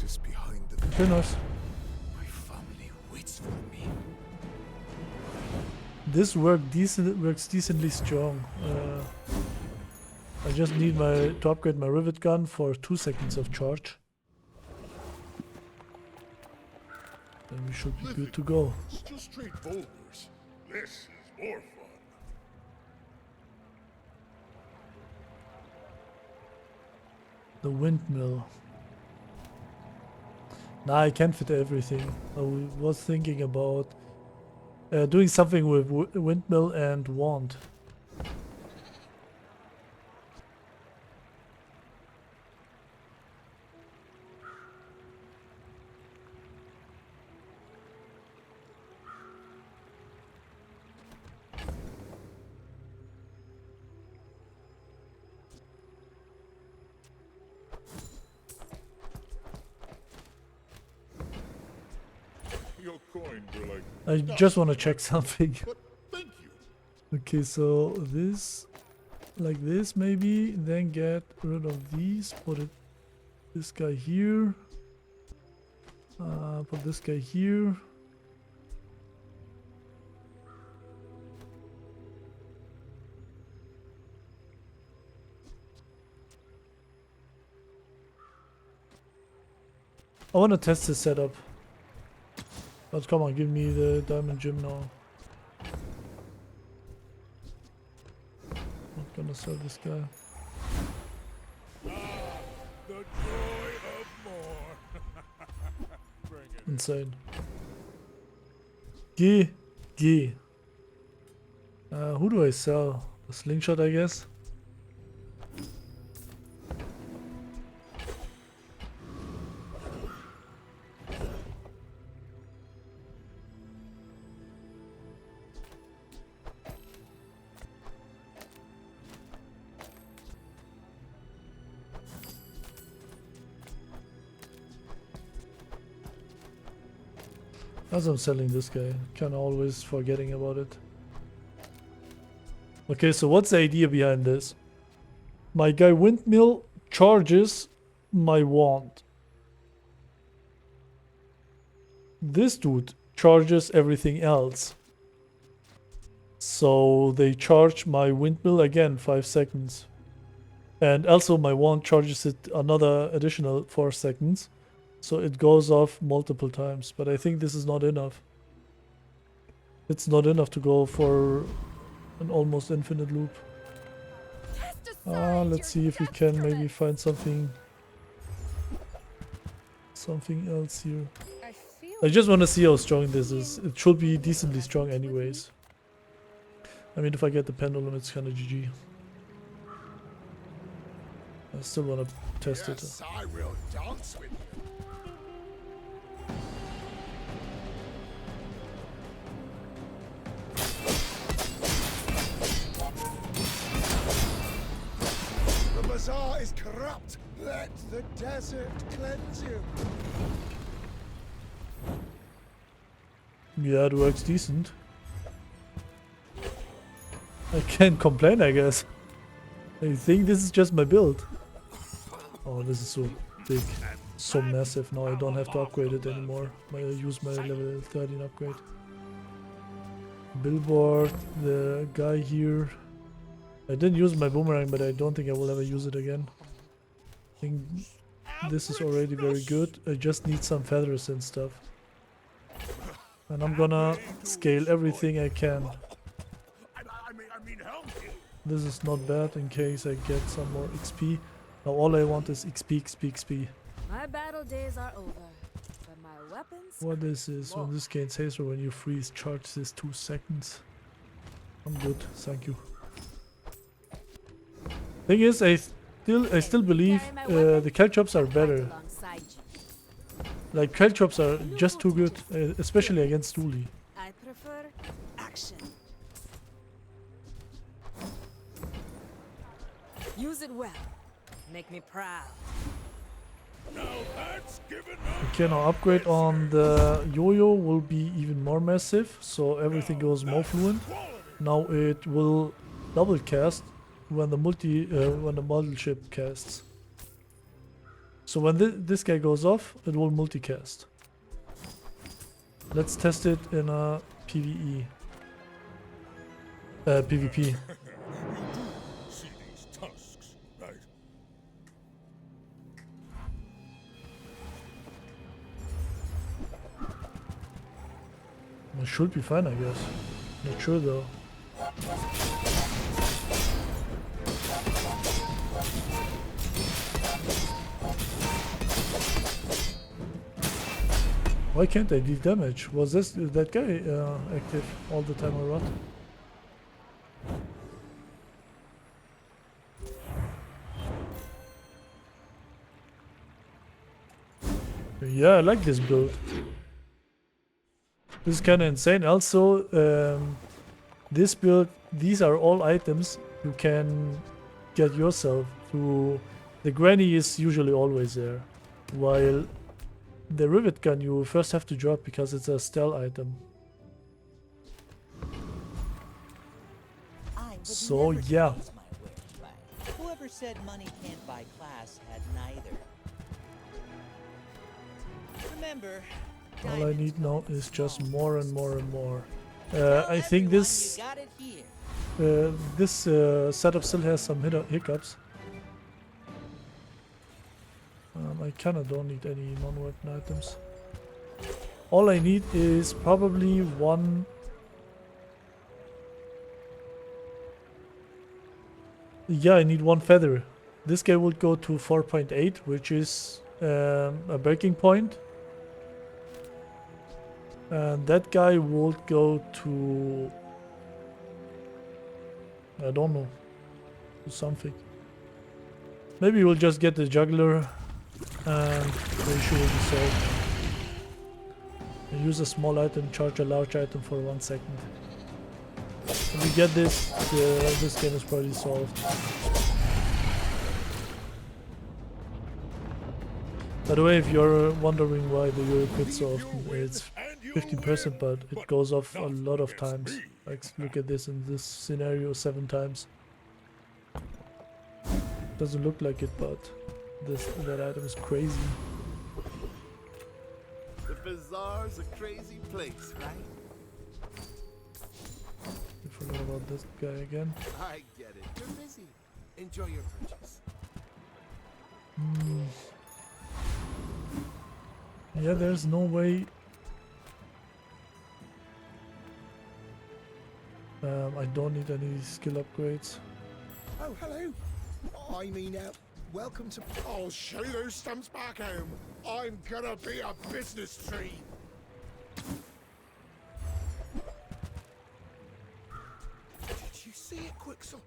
Just behind the Okay, nice. my family waits for me. This works decently strong. I just need to upgrade my Rivet Gun for 2 seconds of charge. Then we should be good to go. It's just straight boulders. This is more fun. The Windmil. Nah, I can't fit everything. I was thinking about doing something with Windmil and Wand. Your coins are like, I just want to check something. but thank you. Okay, so this, like this maybe, then get rid of these, put this guy here, put this guy here, I want to test this setup. But come on, give me the diamond gem now. Not gonna sell this guy. The joy of more. Bring it. Insane. Geh. Who do I sell? The slingshot, I guess. As I'm selling this guy, kinda always forgetting about it. Okay, so what's the idea behind this? My guy Windmil charges my wand. This dude charges everything else. So they charge my windmill again 5 seconds. And also my wand charges it another additional 4 seconds. So it goes off multiple times, but I think this is not enough. It's not enough to go for an almost infinite loop. Let's see if we can maybe find something else here. I just want to see how strong this is. It should be decently strong anyways. I mean, if I get the pendulum, it's kind of GG. I still want to test it. Yes, I will dance with you. The Bazaar is corrupt. Let the desert cleanse you. Yeah, it works decent. I can't complain, I guess. I think this is just my build. Oh, this is so big. So massive. Now I don't have to upgrade it anymore. I use my level 13 upgrade. Billboard, the guy here. I didn't use my boomerang, but I don't think I will ever use it again. I think this is already very good. I just need some feathers and stuff. And I'm gonna scale everything I can. I mean, help you. This is not bad in case I get some more XP. Now all I want is XP. My battle days are over, but my weapons. What is this? When this gains haste or when you freeze, charge this 2 seconds. I'm good, thank you. Thing is, I still believe the Caltrops are better. Like Caltrops are just too good, especially against Dooley. I prefer action. Use it well. Make me proud. Now that's given Okay, now upgrade on the YoYo will be even more massive, so everything goes more fluent. Now it will double cast when the Modelship casts. So when this guy goes off, it will multicast. Let's test it in a PvE. PvP. You do see these tusks, right? It should be fine, I guess. Not sure though. Why can't I deal damage? Was that guy active all the time or what? Yeah, I like this build. This is kind of insane. Also, this build, these are all items you can get yourself through. The granny is usually always there, while the Rivet Gun you first have to drop because it's a stealth item. So yeah. Whoever said money can't buy class had neither. Remember, All I need now is just more and more and more. I think this setup still has some hiccups. I kinda don't need any non-weapon items. All I need is probably one... Yeah, I need one feather. This guy would go to 4.8, which is a breaking point. And that guy would go to... I don't know. To something. Maybe we'll just get the juggler and the issue will be solved. And use a small item, charge a large item for 1 second. When we get this, this game is probably solved. By the way, if you're wondering why the YoYo quits so often, it's 15%, but it goes off a lot of times. Like, look at this in this scenario 7 times. Doesn't look like it, but that item is crazy. The Bazaar's a crazy place, right? I forgot about this guy again. I get it. You're busy. Enjoy your purchase. Yeah, there's no way. I don't need any skill upgrades. Oh, hello. I mean, welcome to... I'll show those stumps back home. I'm gonna be a business tree. Did you see it, Quixel?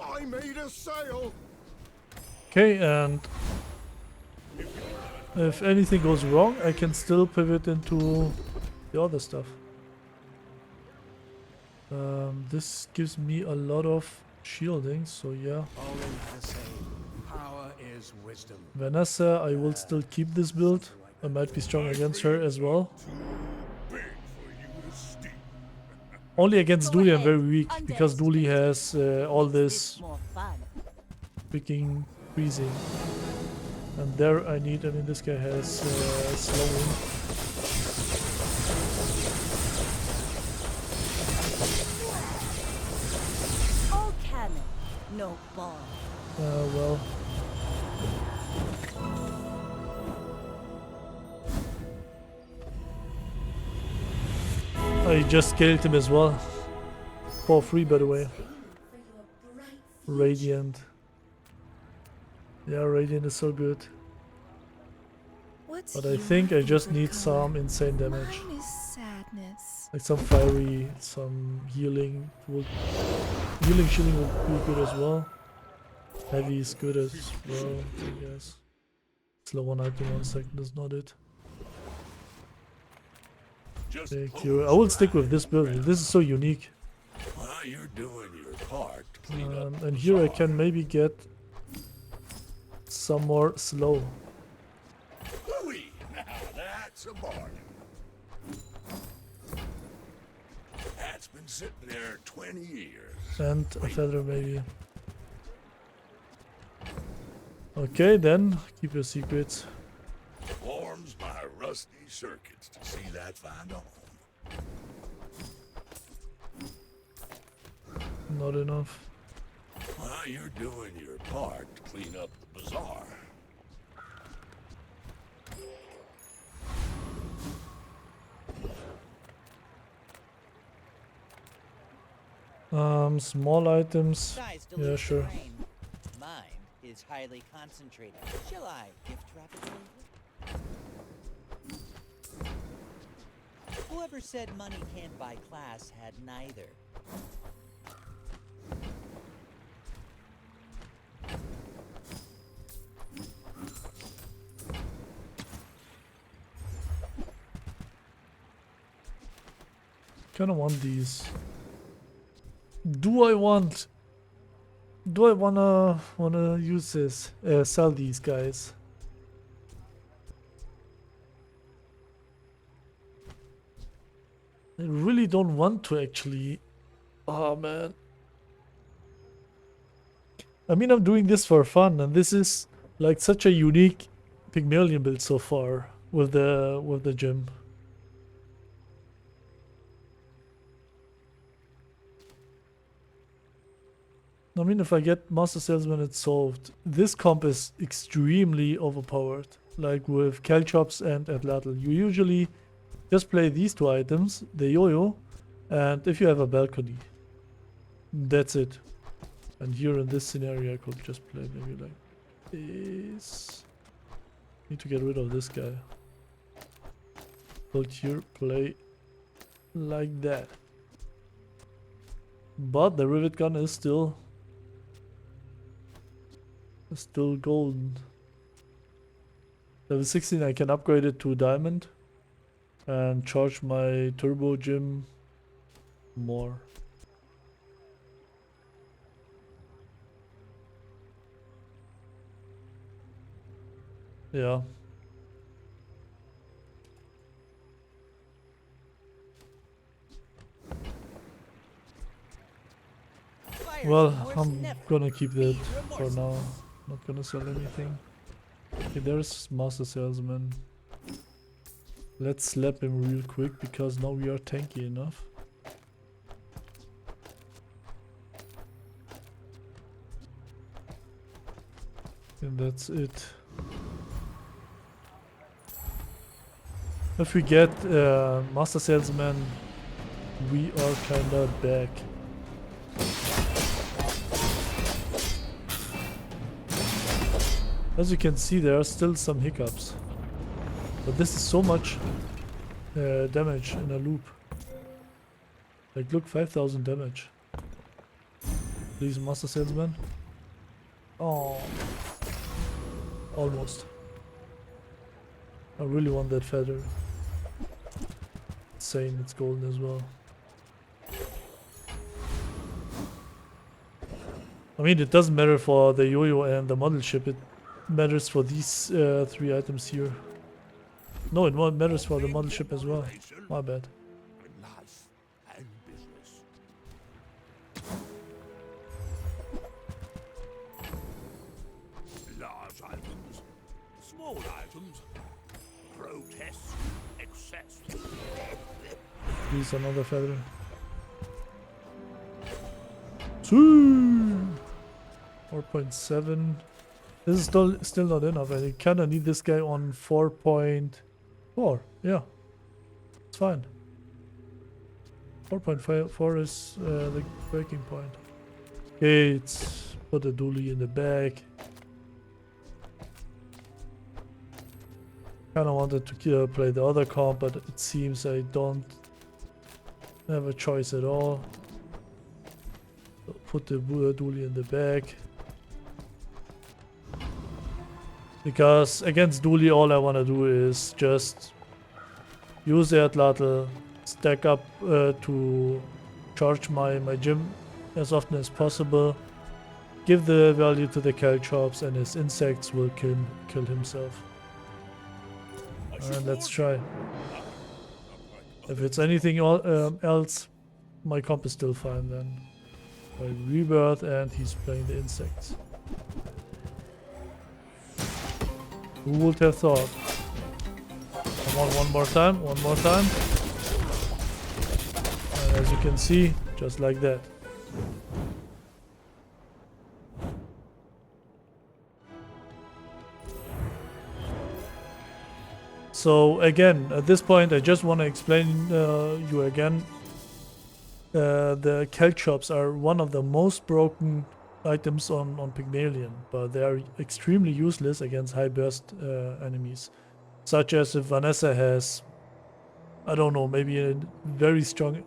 I made a sale. Okay, and if anything goes wrong, I can still pivot into the other stuff. This gives me a lot of shielding, so yeah. Always the same. Power is wisdom. Vanessa, I will still keep this build. I might be strong against her as well. Big for you to steal. Only against Go Dooley I'm ahead, very weak, because undress. Dooley has all It's this more fun. freaking freezing. And there I need, I mean, this guy has slowing. All cannon, no ball. Well. I just killed him as well. For free, by the way. Radiant. Yeah, Radiant is so good. What's But I think I just need some insane damage. Mine is sadness. Like some fiery, some healing. Healing shielding would be good as well. Heavy is good as well, I guess. Slow one item 1 second is not it. Just Thank you. I will stick with this build. This is so unique. while you're doing your part to clean up the And here I Bazaar. can maybe get some more slow. Louis, now that's a bargain. That's been sitting there 20 years. And a feather maybe. Okay then, keep your secrets. Warms my rusty circuits to see that find a home. Not enough. While you're doing your part to clean up the Bazaar. Small items. Size Yeah, dilutes the sure. brain. Mine is highly concentrated. Shall I gift wrap it for you? Whoever said money can't buy class had neither. Kinda want these. Do I wanna use this? Sell these guys. I really don't want to actually. Oh man. I mean, I'm doing this for fun, and this is like such a unique Pygmalion build so far with the gym. I mean, if I get Master Salesman, it's solved. This comp is extremely overpowered. Like with Caltrops and Atlatl. You usually just play these two items, the YoYo, and if you have a balcony. That's it. And here in this scenario I could just play maybe like this. Need to get rid of this guy. But here play like that. But the Rivet Gun is still golden. Level 16 I can upgrade it to diamond and charge my turbo gym more. Yeah. Well, I'm gonna keep that for now. Not gonna sell anything. Okay, there's Master Salesman. Let's slap him real quick because now we are tanky enough. And that's it. If we get Master Salesman, we are kinda back. As you can see, there are still some hiccups. But this is so much damage in a loop. Like, look, 5,000 damage. Please, Master Salesman. Oh, almost. I really want that feather. Insane, it's golden as well. I mean, it doesn't matter for the YoYo and the Modelship. It matters for these three items here. No, it matters for the Modelship as well. My bad. Life and business. Large items, small items, grotesque excess. Please, another feather. Sweet! 4.7. This is still not enough. I kinda need this guy on 4.4. Yeah, it's fine. 4.4 is the breaking point. Okay, let's put the dually in the back. Kinda wanted to play the other comp, but it seems I don't have a choice at all. So put the dually in the back. Because against dually, all I want to do is just use the Atlatl, stack up to charge my gym as often as possible, give the value to the Caltrops, and his insects will kill himself. And let's try. If it's anything else, my comp is still fine then. I rebirth and he's playing the insects. Who would have thought? Come on, one more time, one more time. And as you can see, just like that. So again, at this point, I just want to explain you again. The Caltrops are one of the most broken items on Pygmalien, but they are extremely useless against high burst enemies. Such as if Vanessa has, I don't know, maybe a very strong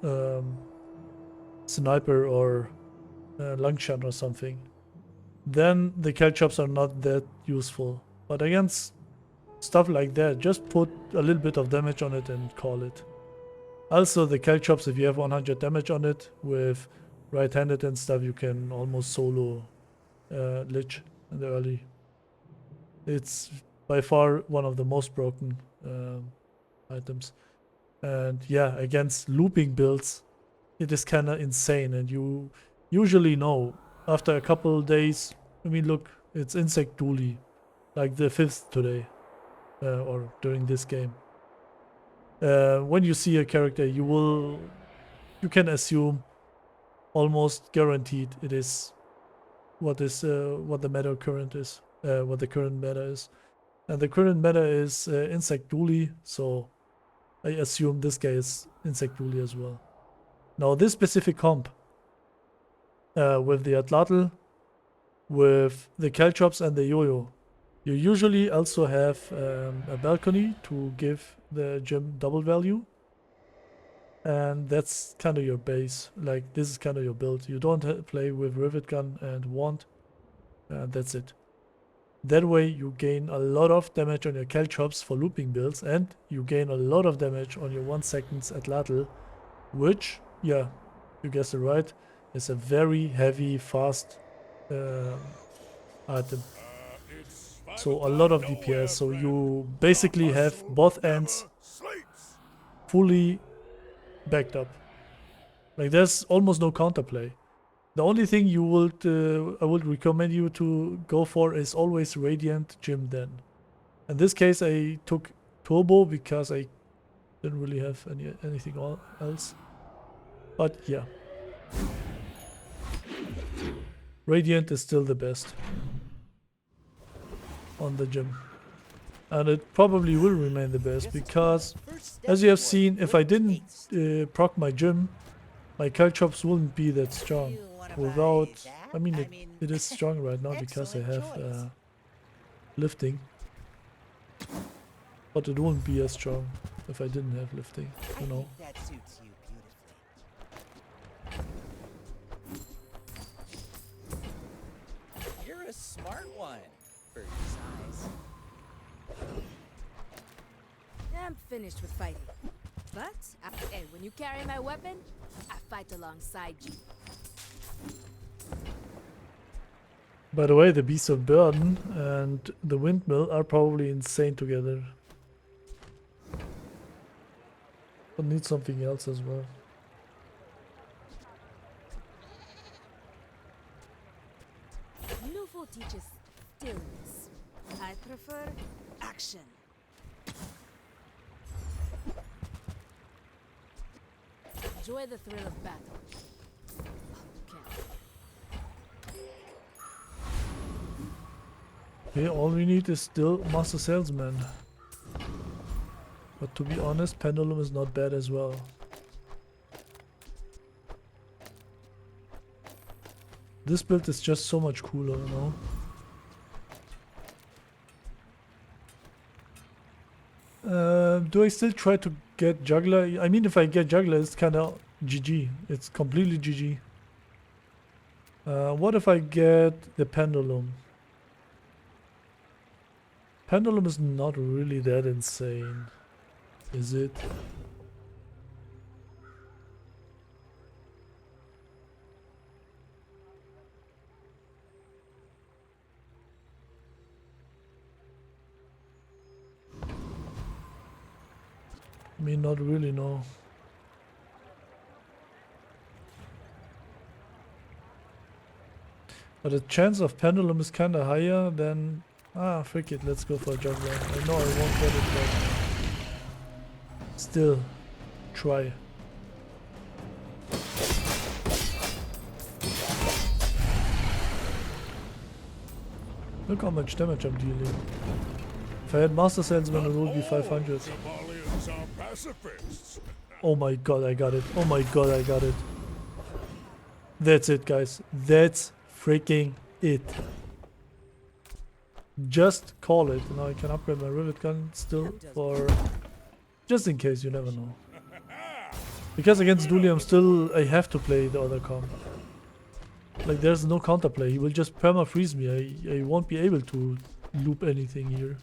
sniper or Langshan or something. Then the Caltrops are not that useful. But against stuff like that, just put a little bit of damage on it and call it. Also, the Caltrops, if you have 100 damage on it with right-handed and stuff, you can almost solo Lich in the early. It's by far one of the most broken items. And yeah, against looping builds, it is kinda insane, and you usually know after a couple days. I mean, look, it's insect dually, like the 5th today, or during this game. When you see a character, you can assume almost guaranteed it is what the meta current is, what the current meta is, and the current meta is insect dually. So I assume this guy is insect dually as well. Now this specific comp with the Atlatl, with the Caltrops and the YoYo, you usually also have a balcony to give the gym double value. And that's kind of your base. Like, this is kind of your build. You don't play with Rivet Gun and Wand. That's it. That way you gain a lot of damage on your Caltrops for looping builds, and you gain a lot of damage on your 1 seconds Atlatl, which, yeah, you guessed it right, is a very heavy, fast item. So a lot of DPS. So you basically have both ends fully backed up. Like, there's almost no counterplay. The only thing you would I would recommend you to go for is always Radiant Gym then. In this case I took Turbo because I didn't really have anything else. But yeah. Radiant is still the best on the gym. And it probably will remain the best because, as you have seen, if I didn't proc my gym, my Caltrops wouldn't be that strong. Without, I mean, it is strong right now because I have lifting. But it wouldn't be as strong if I didn't have lifting, you know. That suits you beautifully. You're a smart one for your size. I'm finished with fighting. But, hey, when you carry my weapon, I fight alongside you. By the way, the Beast of Burden and the Windmil are probably insane together. But need something else as well. Nouveau teaches stillness. I prefer action. Enjoy the thrill of battle. Okay, all we need is still Master Salesman. But to be honest, Pendulum is not bad as well. This build is just so much cooler, you know? Do I still try to get Juggler? I mean, if I get Juggler, it's kind of GG. It's completely GG. What if I get the Pendulum? Pendulum is not really that insane, is it? I mean, not really, no. But the chance of Pendulum is kinda higher than... Ah, frick it, let's go for a Juggler. I know I won't get it, but... Still, try. Look how much damage I'm dealing. If I had Master Salesman, it would be 500. Oh my god, I got it. Oh my god, I got it. That's it, guys. That's freaking it. Just call it. Now I can upgrade my Rivet Gun still for... Just in case, you never know. Because against Dually I have to play the other comp. Like, there's no counterplay. He will just perma-freeze me. I won't be able to loop anything here.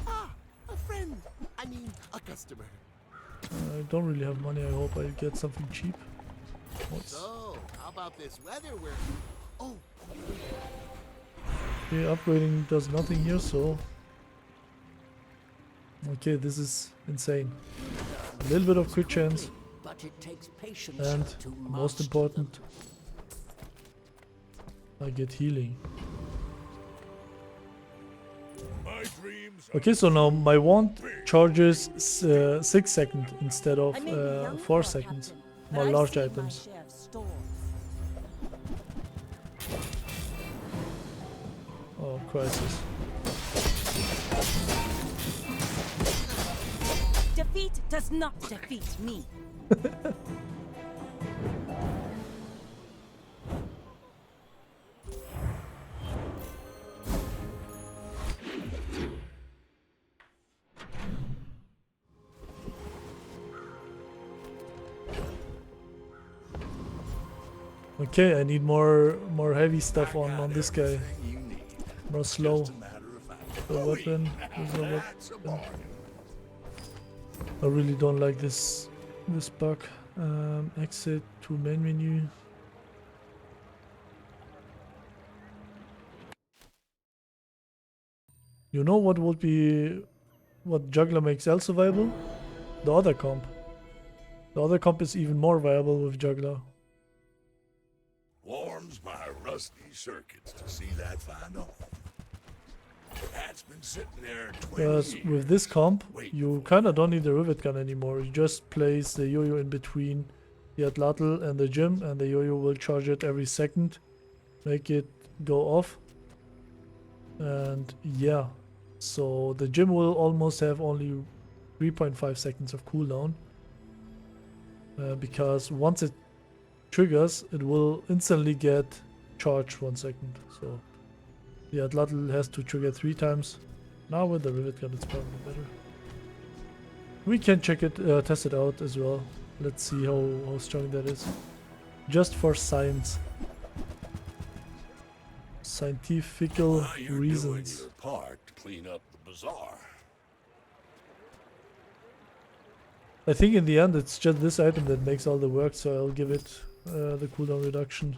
Ah, a friend. I mean, a customer. I don't really have money. I hope I get something cheap. So, how about this weather we're... Oh. Okay, upgrading does nothing here, so... Okay, this is insane. A little bit of crit chance. But it takes patience And, to most master important, I get healing. Okay, so now my wand charges 6 seconds instead of 4 seconds. More large items. Oh, crisis. Defeat does not defeat me. Okay, I need more heavy stuff on this guy. More slow. The weapon. There's no weapon. I really don't like this bug. Exit to main menu. You know what would be what juggler makes also viable? The other comp. The other comp is even more viable with juggler. Warms my rusty circuits to see that final. That's been sitting there 20 Because years. with this comp, you kinda don't need the Rivet Gun anymore. You just place the YoYo in between the Atlatl and the gym, and the YoYo will charge it every second, make it go off. And yeah, so the gym will almost have only 3.5 seconds of cooldown. Because once it triggers, it will instantly get charged 1 second. So the Atlatl has to trigger 3 times. Now with the Rivet Gun, it's probably better. We can check it, test it out as well. Let's see how strong that is. Just for science. Scientifical You're reasons. doing your part to clean up the bazaar. I think in the end it's just this item that makes all the work, so I'll give it the cooldown reduction.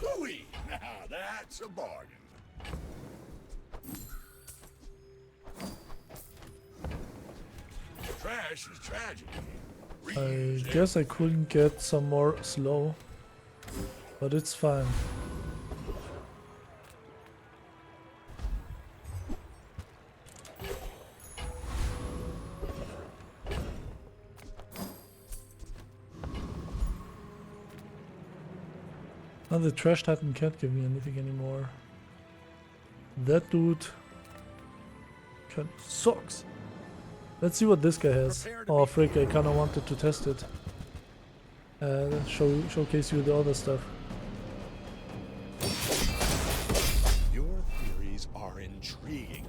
Hooey! Now that's a bargain. Trash is tragedy. I guess I couldn't get some more slow, but it's fine. Now the trash titan can't give me anything anymore. That dude sucks. Let's see what this guy has. Oh frick, I kinda wanted to test it. Showcase you the other stuff. Your theories are intriguing.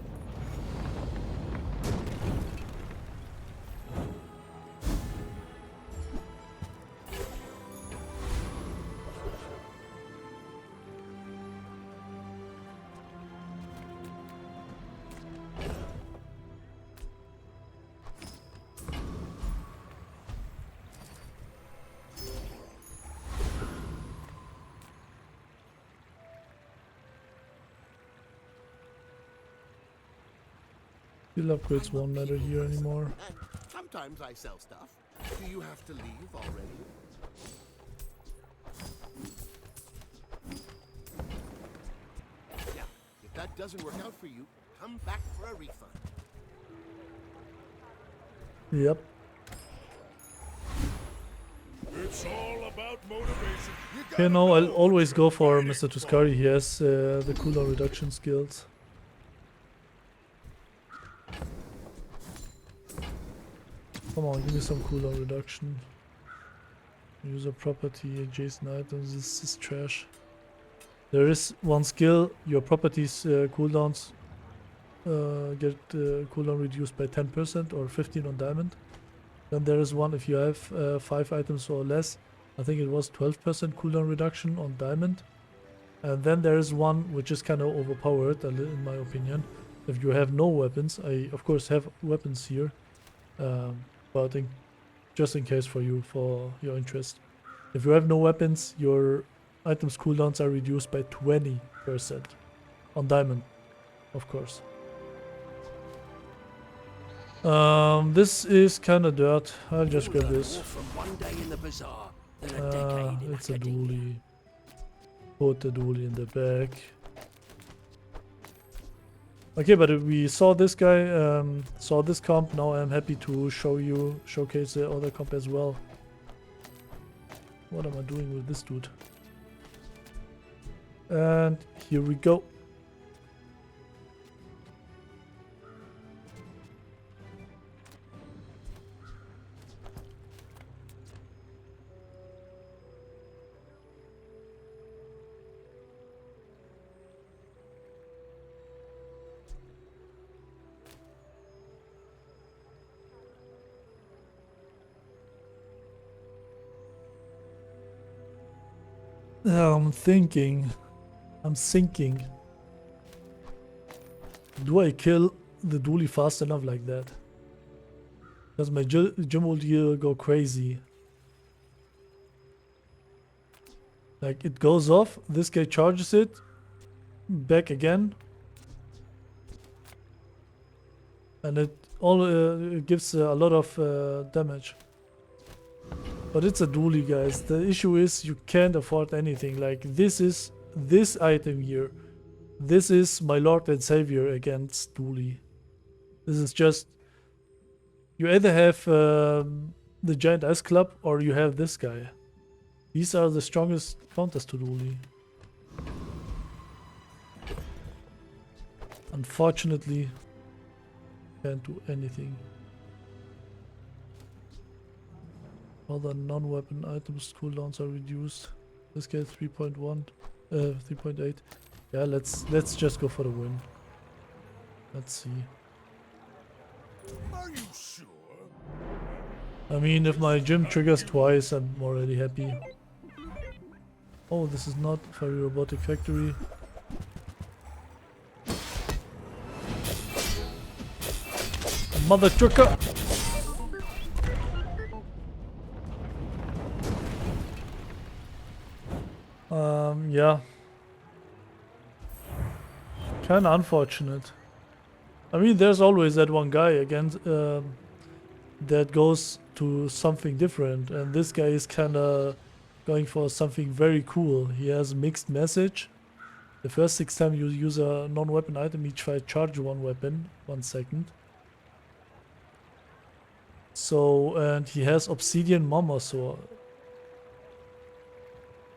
Skill upgrades won't matter here anymore. And sometimes I sell stuff. Do you have to leave already? Yeah, if that doesn't work out for you, come back for a refund. Yep. It's all about motivation. Okay, now I'll always go for Mr. Tuscari. He has the cooldown reduction skills. Come on, give me some cooldown reduction. User property, adjacent items, this is trash. There is one skill, your properties cooldowns get cooldown reduced by 10% or 15 on diamond. Then there is one if you have 5 items or less, I think it was 12% cooldown reduction on diamond. And then there is one which is kind of overpowered in my opinion. If you have no weapons, I of course have weapons here. But just in case for your interest. If you have no weapons, your items cooldowns are reduced by 20% on diamond, of course. This is kind of dirt. I'll just grab this. It's a dually. Put the dually in the back. Okay, but we saw this guy, saw this comp. Now I'm happy to showcase the other comp as well. What am I doing with this dude? And here we go. I'm thinking. I'm thinking. Do I kill the dually fast enough like that? Does my gym will here go crazy? Like it goes off, this guy charges it, back again. And it all it gives a lot of damage. But it's a dually, guys. The issue is you can't afford anything. Like this is this item here. This is my Lord and Savior against dually. This is just you either have the giant ice club or you have this guy. These are the strongest counters to dually. Unfortunately, can't do anything. Other non-weapon items cooldowns are reduced. This gets 3.1, 3.8. Yeah, let's just go for the win. Let's see. Are you sure? I mean, if my gym triggers twice, I'm already happy. Oh, this is not Furry Robotic Factory. Mother trucker! Yeah. Kinda unfortunate. I mean, there's always that one guy against that goes to something different, and this guy is kinda going for something very cool. He has mixed message. The first 6 times you use a non-weapon item, each fight charge one weapon, 1 second. So, and he has Obsidian Mamasaur,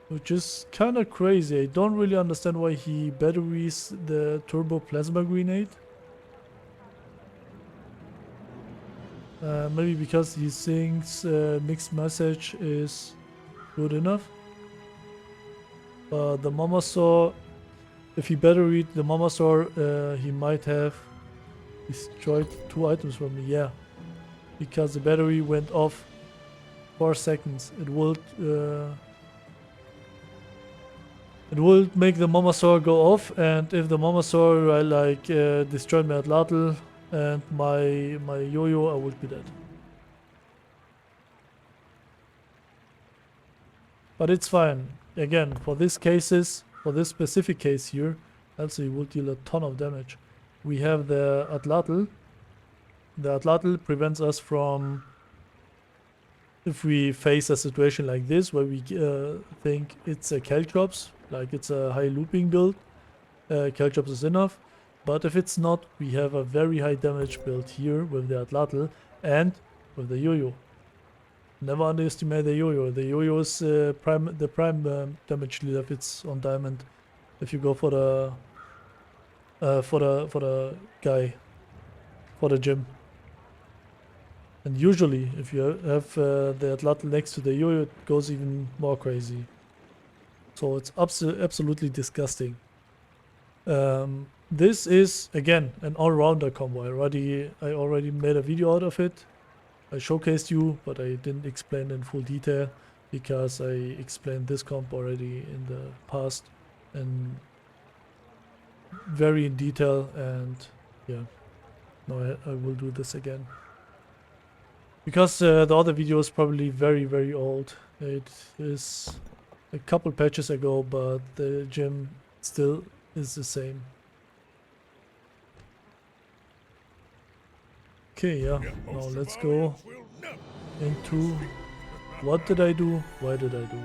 which is kind of crazy. I don't really understand why he batteries the Turbo Plasma Grenade. Maybe because he thinks mixed message is good enough. The Mamasaur, if he batteried the Mamasaur, he might have destroyed 2 items from me. Yeah, because the battery went off 4 seconds. It will make the Mamasaur go off, and if the Mamasaur destroyed my Atlatl and my YoYo, I would be dead. But it's fine. Again, for this specific case here, also it will deal a ton of damage. We have the Atlatl. The Atlatl prevents us from, if we face a situation like this where we think it's a Caltrops, like it's a high looping build, Caltrops is enough. But if it's not, we have a very high damage build here with the Atlatl and with the YoYo. Never underestimate the YoYo. The YoYo is the prime damage leader if it's on diamond. If you go for the guy, for the gym. And usually, if you have the Atlatl next to the YoYo, it goes even more crazy. So it's absolutely disgusting. This is, again, an all-rounder combo. I already made a video out of it. I showcased you, but I didn't explain in full detail because I explained this comp already in the past and very in detail, and yeah, no, I will do this again. Because the other video is probably very, very old. It is a couple patches ago, but the gym still is the same. Okay, yeah, now let's go into what did I do, why did I do.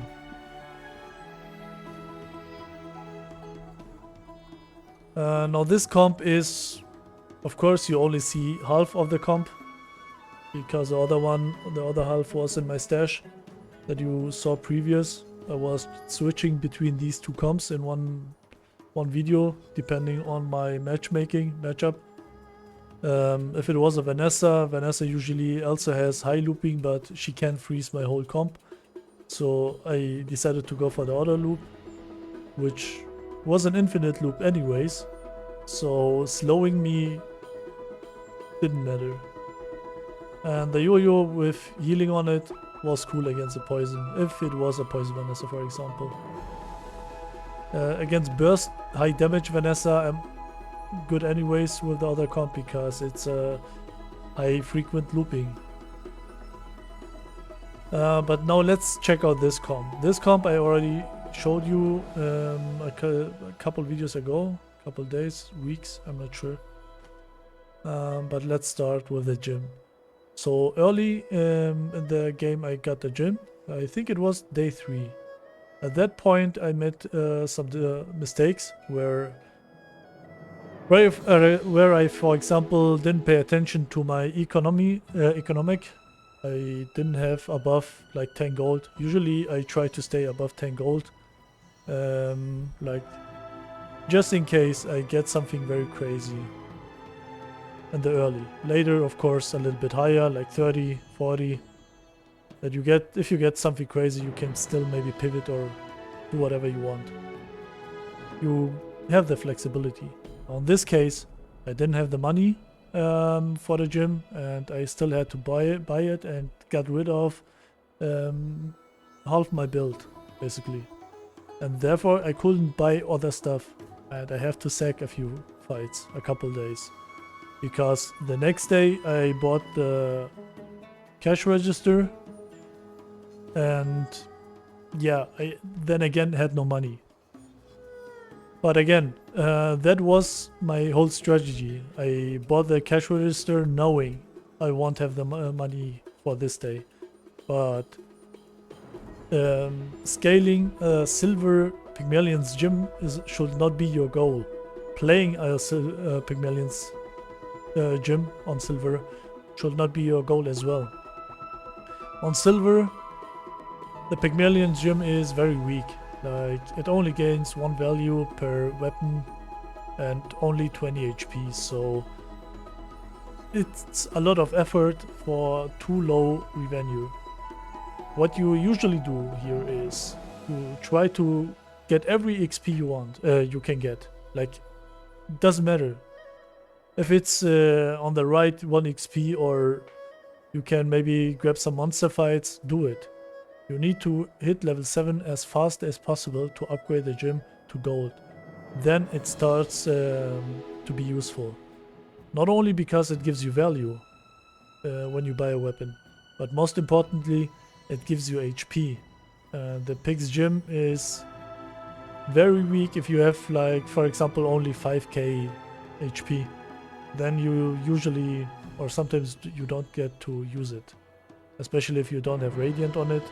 Now this comp is, of course, you only see half of the comp, because the other half was in my stash that you saw previous. I was switching between these two comps in one video, depending on my matchup. If it was a Vanessa usually also has high looping, but she can't freeze my whole comp. So I decided to go for the auto loop, which was an infinite loop anyways. So slowing me didn't matter. And the YoYo with healing on it was cool against the poison, if it was a poison Vanessa, for example. Against burst high damage Vanessa, I'm good anyways with the other comp because it's a high frequent looping. But now let's check out this comp. This comp I already showed you a couple videos ago, couple days, weeks, I'm not sure. But let's start with the gym. So early in the game I got the gym. I think it was day 3. At that point I made some mistakes where I, for example, didn't pay attention to my economic. I didn't have above like 10 gold. Usually I try to stay above 10 gold. Like just in case I get something very crazy in the early. Later, of course, a little bit higher, like 30, 40. That you get, if you get something crazy, you can still maybe pivot or do whatever you want. You have the flexibility. On this case, I didn't have the money for the gym, and I still had to buy it and got rid of half my build, basically. And therefore, I couldn't buy other stuff, and I have to sack a few fights, a couple days. Because the next day, I bought the cash register, and yeah, I then again had no money. But again, that was my whole strategy. I bought the cash register knowing I won't have the money for this day. But scaling a silver Pygmalien's gym should not be your goal. Playing a Pygmalien's gym on silver should not be your goal as well. On silver, the Pygmalien gym is very weak. Like, it only gains 1 value per weapon and only 20 HP, so it's a lot of effort for too low revenue. What you usually do here is you try to get every XP you want, you can get. Like, it doesn't matter. If it's on the right 1 XP or you can maybe grab some monster fights, do it. You need to hit level 7 as fast as possible to upgrade the gym to gold. Then it starts to be useful. Not only because it gives you value when you buy a weapon, but most importantly, it gives you HP. The Pig's gym is very weak if you have, like, for example, only 5k HP. Then you usually, or sometimes you don't get to use it. Especially if you don't have Radiant on it,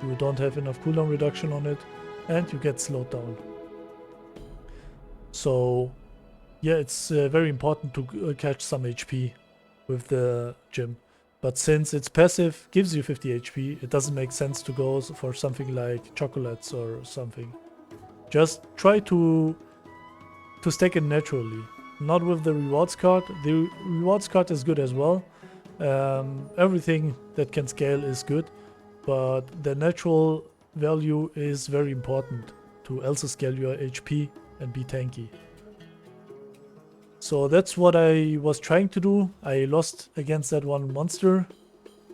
you don't have enough cooldown reduction on it, and you get slowed down. So yeah, it's very important to catch some HP with the gym. But since it's passive, gives you 50 HP, it doesn't make sense to go for something like chocolates or something. Just try to stack it naturally. Not with the rewards card. The rewards card is good as well. Everything that can scale is good, but the natural value is very important to also scale your HP and be tanky. So that's what I was trying to do. I lost against that one monster,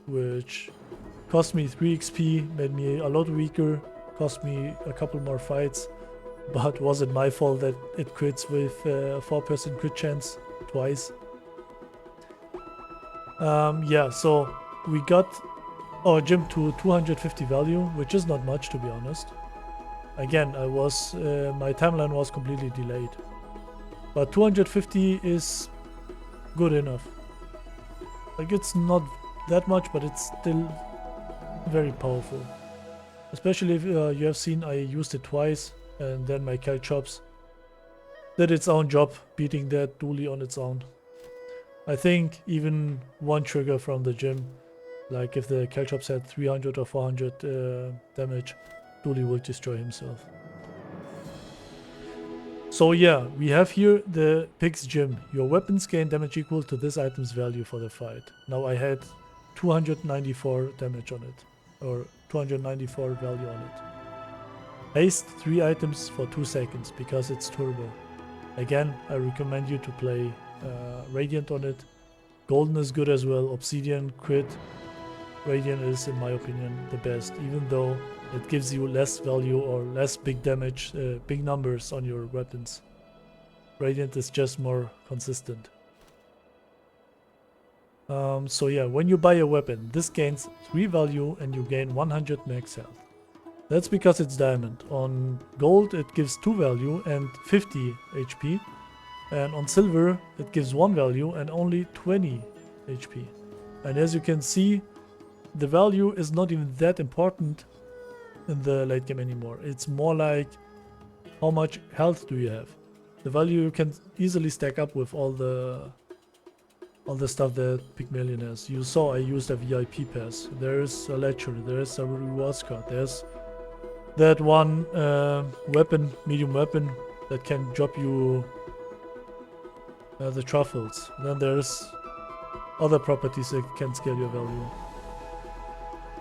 which cost me 3 XP, made me a lot weaker, cost me a couple more fights, but was it my fault that it crits with 4% crit chance twice? Yeah, so we got our gym to 250 value, which is not much, to be honest. Again, my timeline was completely delayed. But 250 is good enough. Like, it's not that much, but it's still very powerful. Especially if you have seen I used it twice, and then my Caltrops did its own job, beating that dually on its own. I think even one trigger from the gym, like if the Caltrops had 300 or 400 damage, Dooley will destroy himself. So yeah, we have here the Pig's Gym. Your weapons gain damage equal to this item's value for the fight. Now I had 294 damage on it, or 294 value on it. Haste 3 items for 2 seconds because it's turbo. Again, I recommend you to play Radiant on it. Golden is good as well. Obsidian, crit. Radiant is, in my opinion, the best, even though it gives you less value or less big damage, big numbers on your weapons. Radiant is just more consistent. So yeah, when you buy a weapon, this gains 3 value and you gain 100 max health. That's because it's diamond. On gold it gives 2 value and 50 HP. And on silver it gives 1 value and only 20 HP. And as you can see, the value is not even that important in the late game anymore. It's more like how much health do you have. The value you can easily stack up with all the stuff that Pygmalien has. You saw I used a VIP pass. There's a ledger, there's a rewards card, there's that one weapon, medium weapon, that can drop you the truffles. Then there's other properties that can scale your value.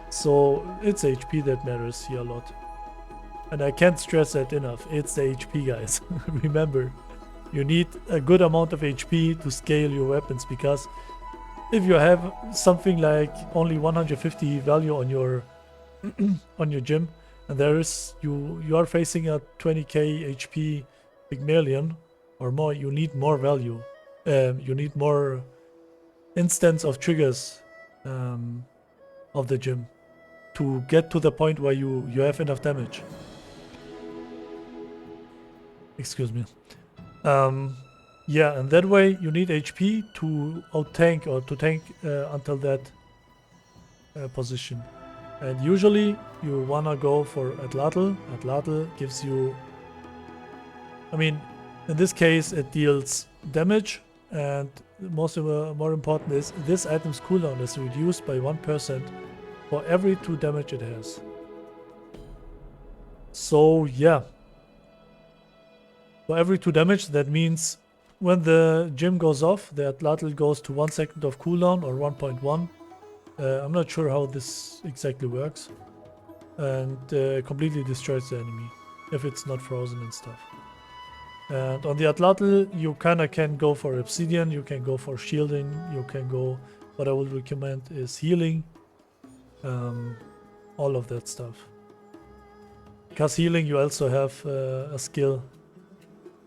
So it's HP that matters here a lot. And I can't stress that enough. It's the HP, guys. Remember, you need a good amount of HP to scale your weapons, because if you have something like only 150 value on your on your gym, and you are facing a 20k HP Pygmalien or more, you need more value. You need more instance of triggers of the gym to get to the point where you have enough damage. Excuse me. Yeah, and that way you need HP to out-tank or to tank until that position. And usually you wanna go for Atlatl. Atlatl gives you... I mean, in this case it deals damage, and more important is this item's cooldown is reduced by 1% for every 2 damage it has. So yeah. For every 2 damage, that means when the gym goes off, the Atlatl goes to 1 second of cooldown or 1.1. I'm not sure how this exactly works. And completely destroys the enemy if it's not frozen and stuff. And on the Atlatl, you kinda can go for obsidian, you can go for shielding, you can go... What I would recommend is healing. All of that stuff. Because healing, you also have a skill.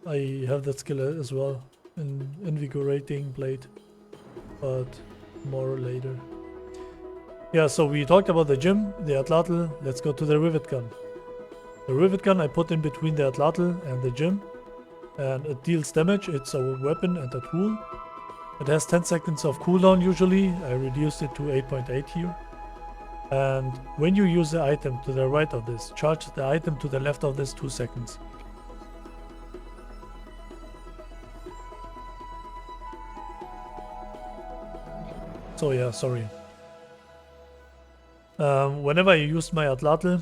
I have that skill as well, in Invigorating Blade, but more later. Yeah, so we talked about the gym, the Atlatl. Let's go to the Rivet Gun. The Rivet Gun I put in between the Atlatl and the gym, and it deals damage. It's a weapon and a tool. It has 10 seconds of cooldown usually. I reduced it to 8.8 here. And when you use the item to the right of this, charge the item to the left of this 2 seconds. So yeah, sorry. Whenever I used my Atlatl,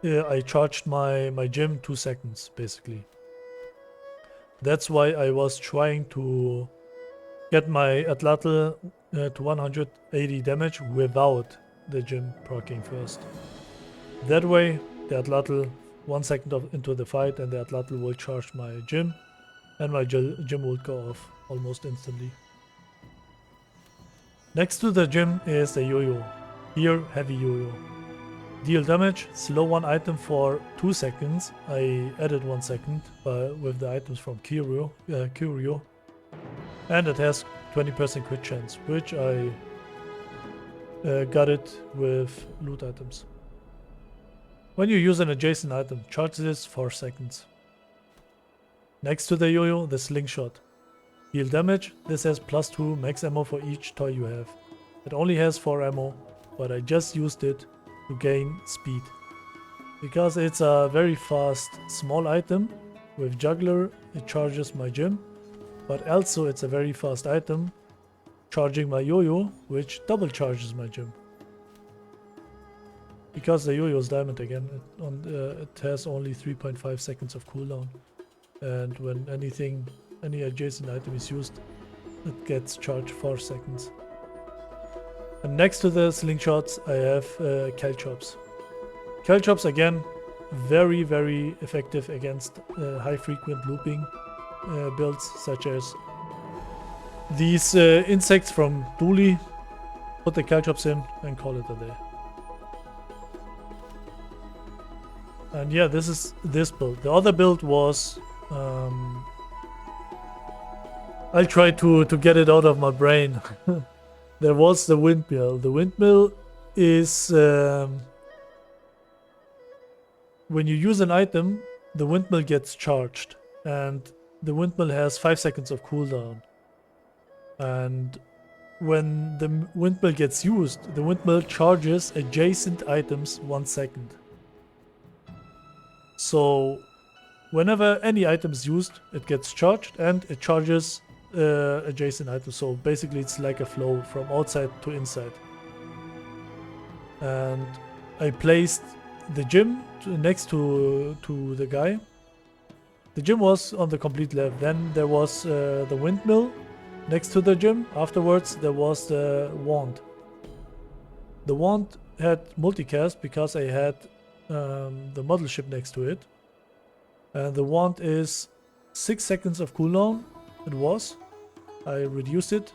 I charged my gym 2 seconds, basically. That's why I was trying to get my Atlatl to 180 damage without the gym proccing first. That way, the Atlatl 1 second into the fight, and the Atlatl will charge my gym, and my gym will go off almost instantly. Next to the gym is the YoYo. Here, heavy YoYo. Deal damage, slow one item for 2 seconds. I added 1 second with the items from Curio. And it has 20% crit chance, which I got it with loot items. When you use an adjacent item, charge this 4 seconds. Next to the YoYo, the slingshot. Deal damage, this has +2 max ammo for each toy you have. It only has 4 ammo, but I just used it to gain speed. Because it's a very fast small item, with juggler it charges my gym, but also it's a very fast item charging my YoYo, which double charges my gym. because the YoYo is diamond again, it has only 3.5 seconds of cooldown. And when any adjacent item is used, it gets charged 4 seconds. And next to the slingshots, I have Caltrops. Caltrops again, very, very effective against high frequent looping builds, such as these insects from Dooley. Put the Caltrops in and call it a day. And yeah, this is this build. The other build was I'll try to get it out of my brain. There was the Windmil. The Windmil is when you use an item, the Windmil gets charged, and the Windmil has 5 seconds of cooldown. And when the Windmil gets used, the Windmil charges adjacent items 1 second. So whenever any item is used, it gets charged and it charges adjacent items. So basically it's like a flow from outside to inside. And I placed the gym next to the guy. The gym was on the complete left. Then there was the Windmil next to the gym. Afterwards there was the wand. The wand had multicast because I had the Modelship next to it. And the wand is 6 seconds of cooldown. It was. I reduced it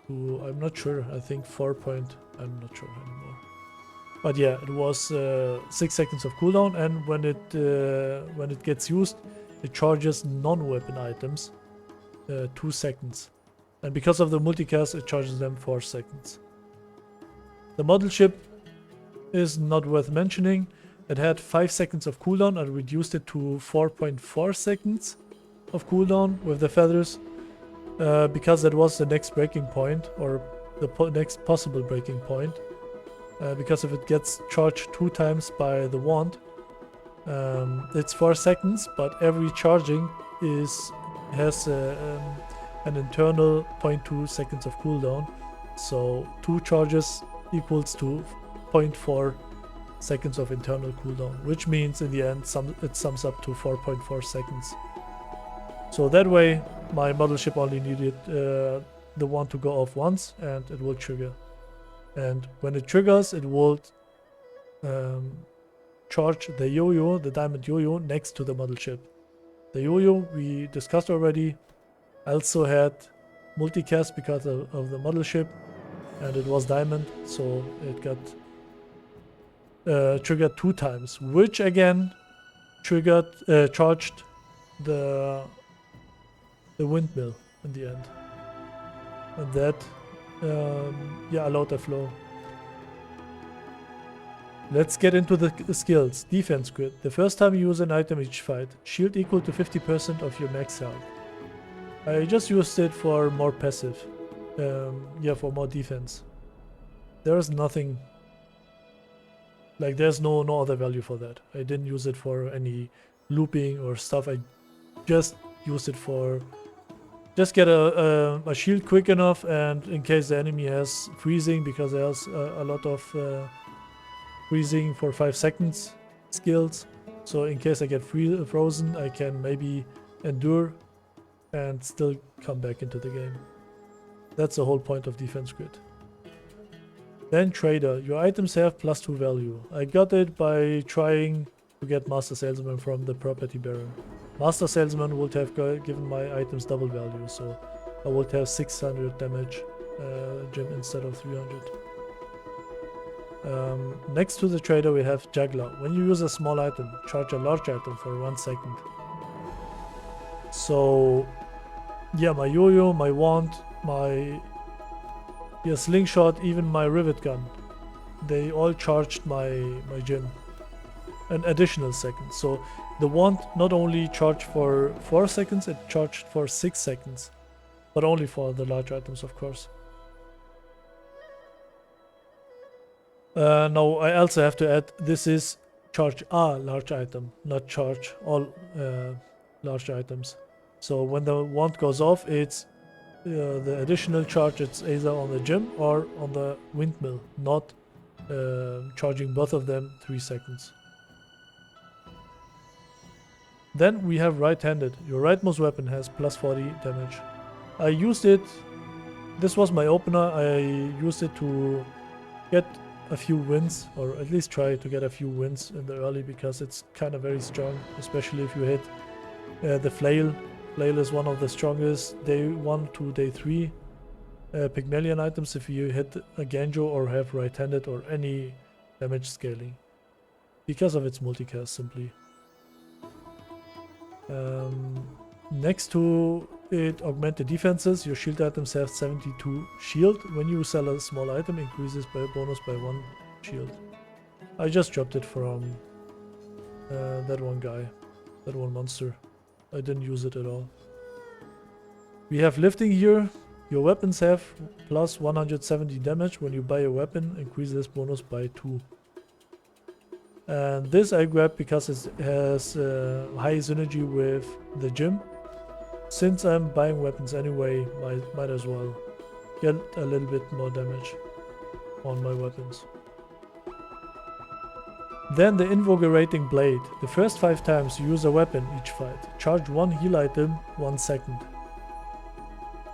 to, I'm not sure, I think 4 point, I'm not sure anymore. But yeah, it was 6 seconds of cooldown, and when it gets used, it charges non-weapon items 2 seconds. And because of the multicast, it charges them 4 seconds. The Modelship is not worth mentioning. It had 5 seconds of cooldown. I reduced it to 4.4 seconds of cooldown with the feathers. Because that was the next breaking point, or the next possible breaking point. Because if it gets charged 2 times by the wand, it's 4 seconds, but every charging has an internal 0.2 seconds of cooldown. So 2 charges equals to 0.4 seconds of internal cooldown, which means in the end it sums up to 4.4 seconds. So that way my Modelship only needed the wand to go off once and it will trigger. And when it triggers, it will charge the YoYo, the diamond YoYo, next to the Modelship. The YoYo we discussed already also had multicast because of the Modelship, and it was diamond, so it got triggered 2 times, which again charged the Windmil in the end, and that allowed the flow. Let's get into the skills. Defense grid. The first time you use an item each fight, shield equal to 50% of your max health. I just used it for more passive, for more defense. There is nothing, like there's no other value for that. I didn't use it for any looping or stuff. I just used it for just get a shield quick enough, and in case the enemy has freezing, because there's a lot of freezing for 5 seconds skills. So in case I get frozen, I can maybe endure and still come back into the game. That's the whole point of defense grid. Then trader. Your items have +2 value. I got it by trying to get Master Salesman from the property baron. Master Salesman would have given my items double value, so I would have 600 damage gem instead of 300. Next to the trader we have Juggler. When you use a small item, charge a large item for 1 second. So yeah, my YoYo, my wand, my slingshot, even my Rivet Gun, they all charged my gem an additional second. So the wand not only charged for 4 seconds, it charged for 6 seconds, but only for the large items, of course. Now I also have to add, this is charge a large item, not charge all large items. So when the wand goes off, it's the additional charge, it's either on the gem or on the Windmil, not charging both of them 3 seconds. Then we have right-handed. Your rightmost weapon has plus 40 damage. I used it, this was my opener, I used it to get a few wins, or at least try to get a few wins in the early, because it's kind of very strong, especially if you hit the flail. Flail is one of the strongest day 1 to day 3 Pygmalien items if you hit a Ganjo or have right-handed or any damage scaling, because of its multicast simply. Next to it, augmented defenses. Your shield items have 72 shield. When you sell a small item, increases by a bonus by 1 shield. I just dropped it from that one guy, that one monster. I didn't use it at all. We have lifting here. Your weapons have plus 170 damage. When you buy a weapon, increase this bonus by 2. And this I grabbed because it has high synergy with the gym. Since I'm buying weapons anyway, might as well get a little bit more damage on my weapons. Then the Invigorating Blade. The first 5 times you use a weapon each fight, charge 1 heal item 1 second.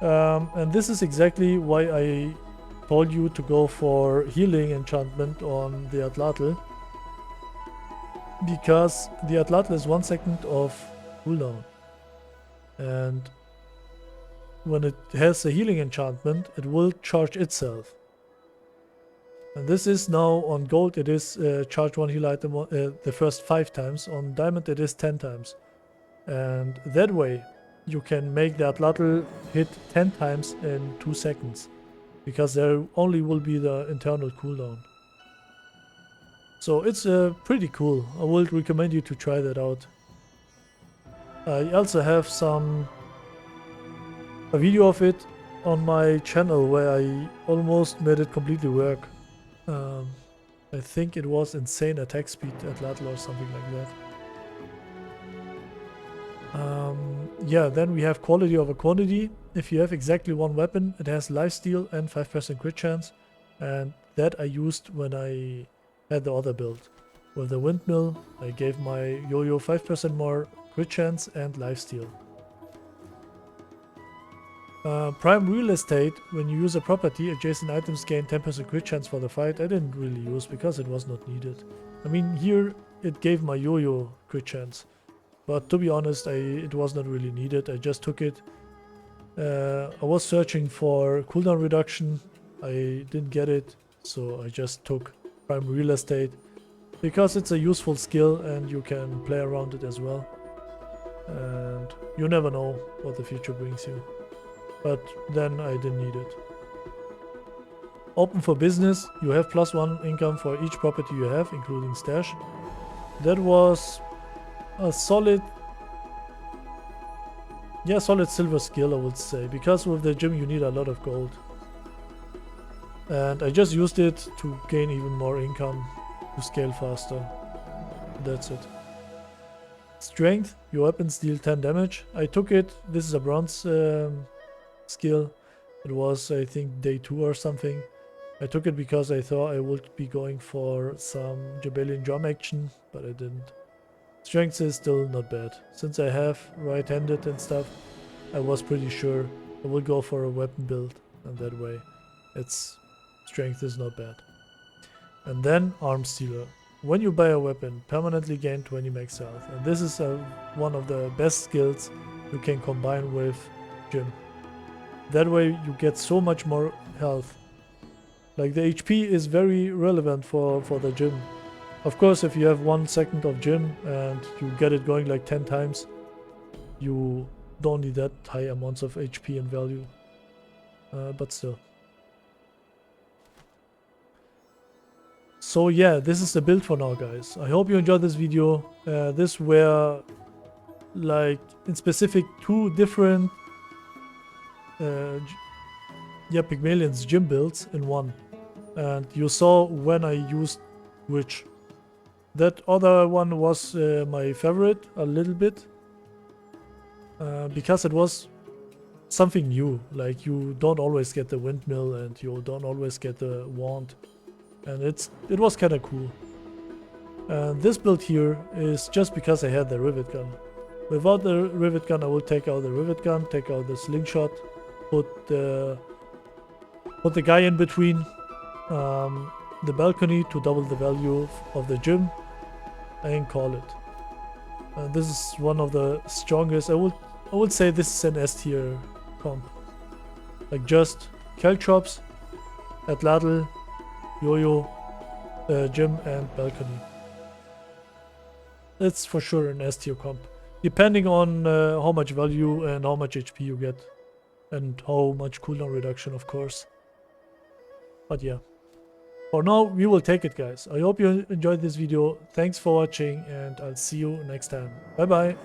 And this is exactly why I told you to go for healing enchantment on the Atlatl. Because the Atlatl is 1 second of cooldown. And when it has a healing enchantment, it will charge itself. And this is now on gold, it is charge 1 heal item the first 5 times. On diamond, it is 10 times. And that way, you can make the Atlatl hit 10 times in 2 seconds. Because there only will be the internal cooldown. So it's pretty cool. I would recommend you to try that out. I also have a video of it on my channel where I almost made it completely work. I think it was insane attack speed Atlatl or something like that. Yeah, then we have quality over quantity. If you have exactly 1 weapon, it has lifesteal and 5% crit chance. And that I used when I had the other build. With the Windmil, I gave my YoYo 5% more crit chance and lifesteal. Prime real estate. When you use a property, adjacent items gain 10% crit chance for the fight. I didn't really use because it was not needed. I mean, here it gave my YoYo crit chance. But to be honest, it was not really needed. I just took it. I was searching for cooldown reduction. I didn't get it, so I just took prime real estate. Because it's a useful skill and you can play around it as well. And you never know what the future brings you. But then I didn't need it. Open for business. You have plus 1 income for each property you have, including stash. That was a solid silver skill, I would say. Because with the gym you need a lot of gold. And I just used it to gain even more income, to scale faster. That's it. Strength. Your weapons deal 10 damage. I took it. This is a bronze skill. It was, I think, day 2 or something. I took it because I thought I would be going for some Jabalian drum action, but I didn't. Strength is still not bad. Since I have right-handed and stuff, I was pretty sure I will go for a weapon build, and that way strength is not bad. And then Arm Stealer. When you buy a weapon, permanently gain 20 max health. And this is one of the best skills you can combine with Gym. That way you get so much more health. Like the HP is very relevant for the Gym. Of course, if you have 1 second of Gym and you get it going like 10 times, you don't need that high amounts of HP and value. But still. So yeah, this is the build for now, guys. I hope you enjoyed this video. This were like in specific 2 different Pygmalien's gym builds in one. And you saw when I used which. That other one was my favorite a little bit. Because it was something new. Like you don't always get the Windmil and you don't always get the wand. and it was kind of cool. And this build here is just because I had the Rivet Gun. Without the Rivet Gun, I will take out the Rivet Gun, take out the slingshot, put the guy in between the balcony to double the value of the gym, and call it. And this is one of the strongest. I would say this is an S tier comp. Like just Caltrops, Atlatl, YoYo, gym, and balcony. It's for sure an S tier comp. Depending on how much value and how much HP you get. And how much cooldown reduction, of course. But yeah. For now, we will take it, guys. I hope you enjoyed this video. Thanks for watching, and I'll see you next time. Bye bye.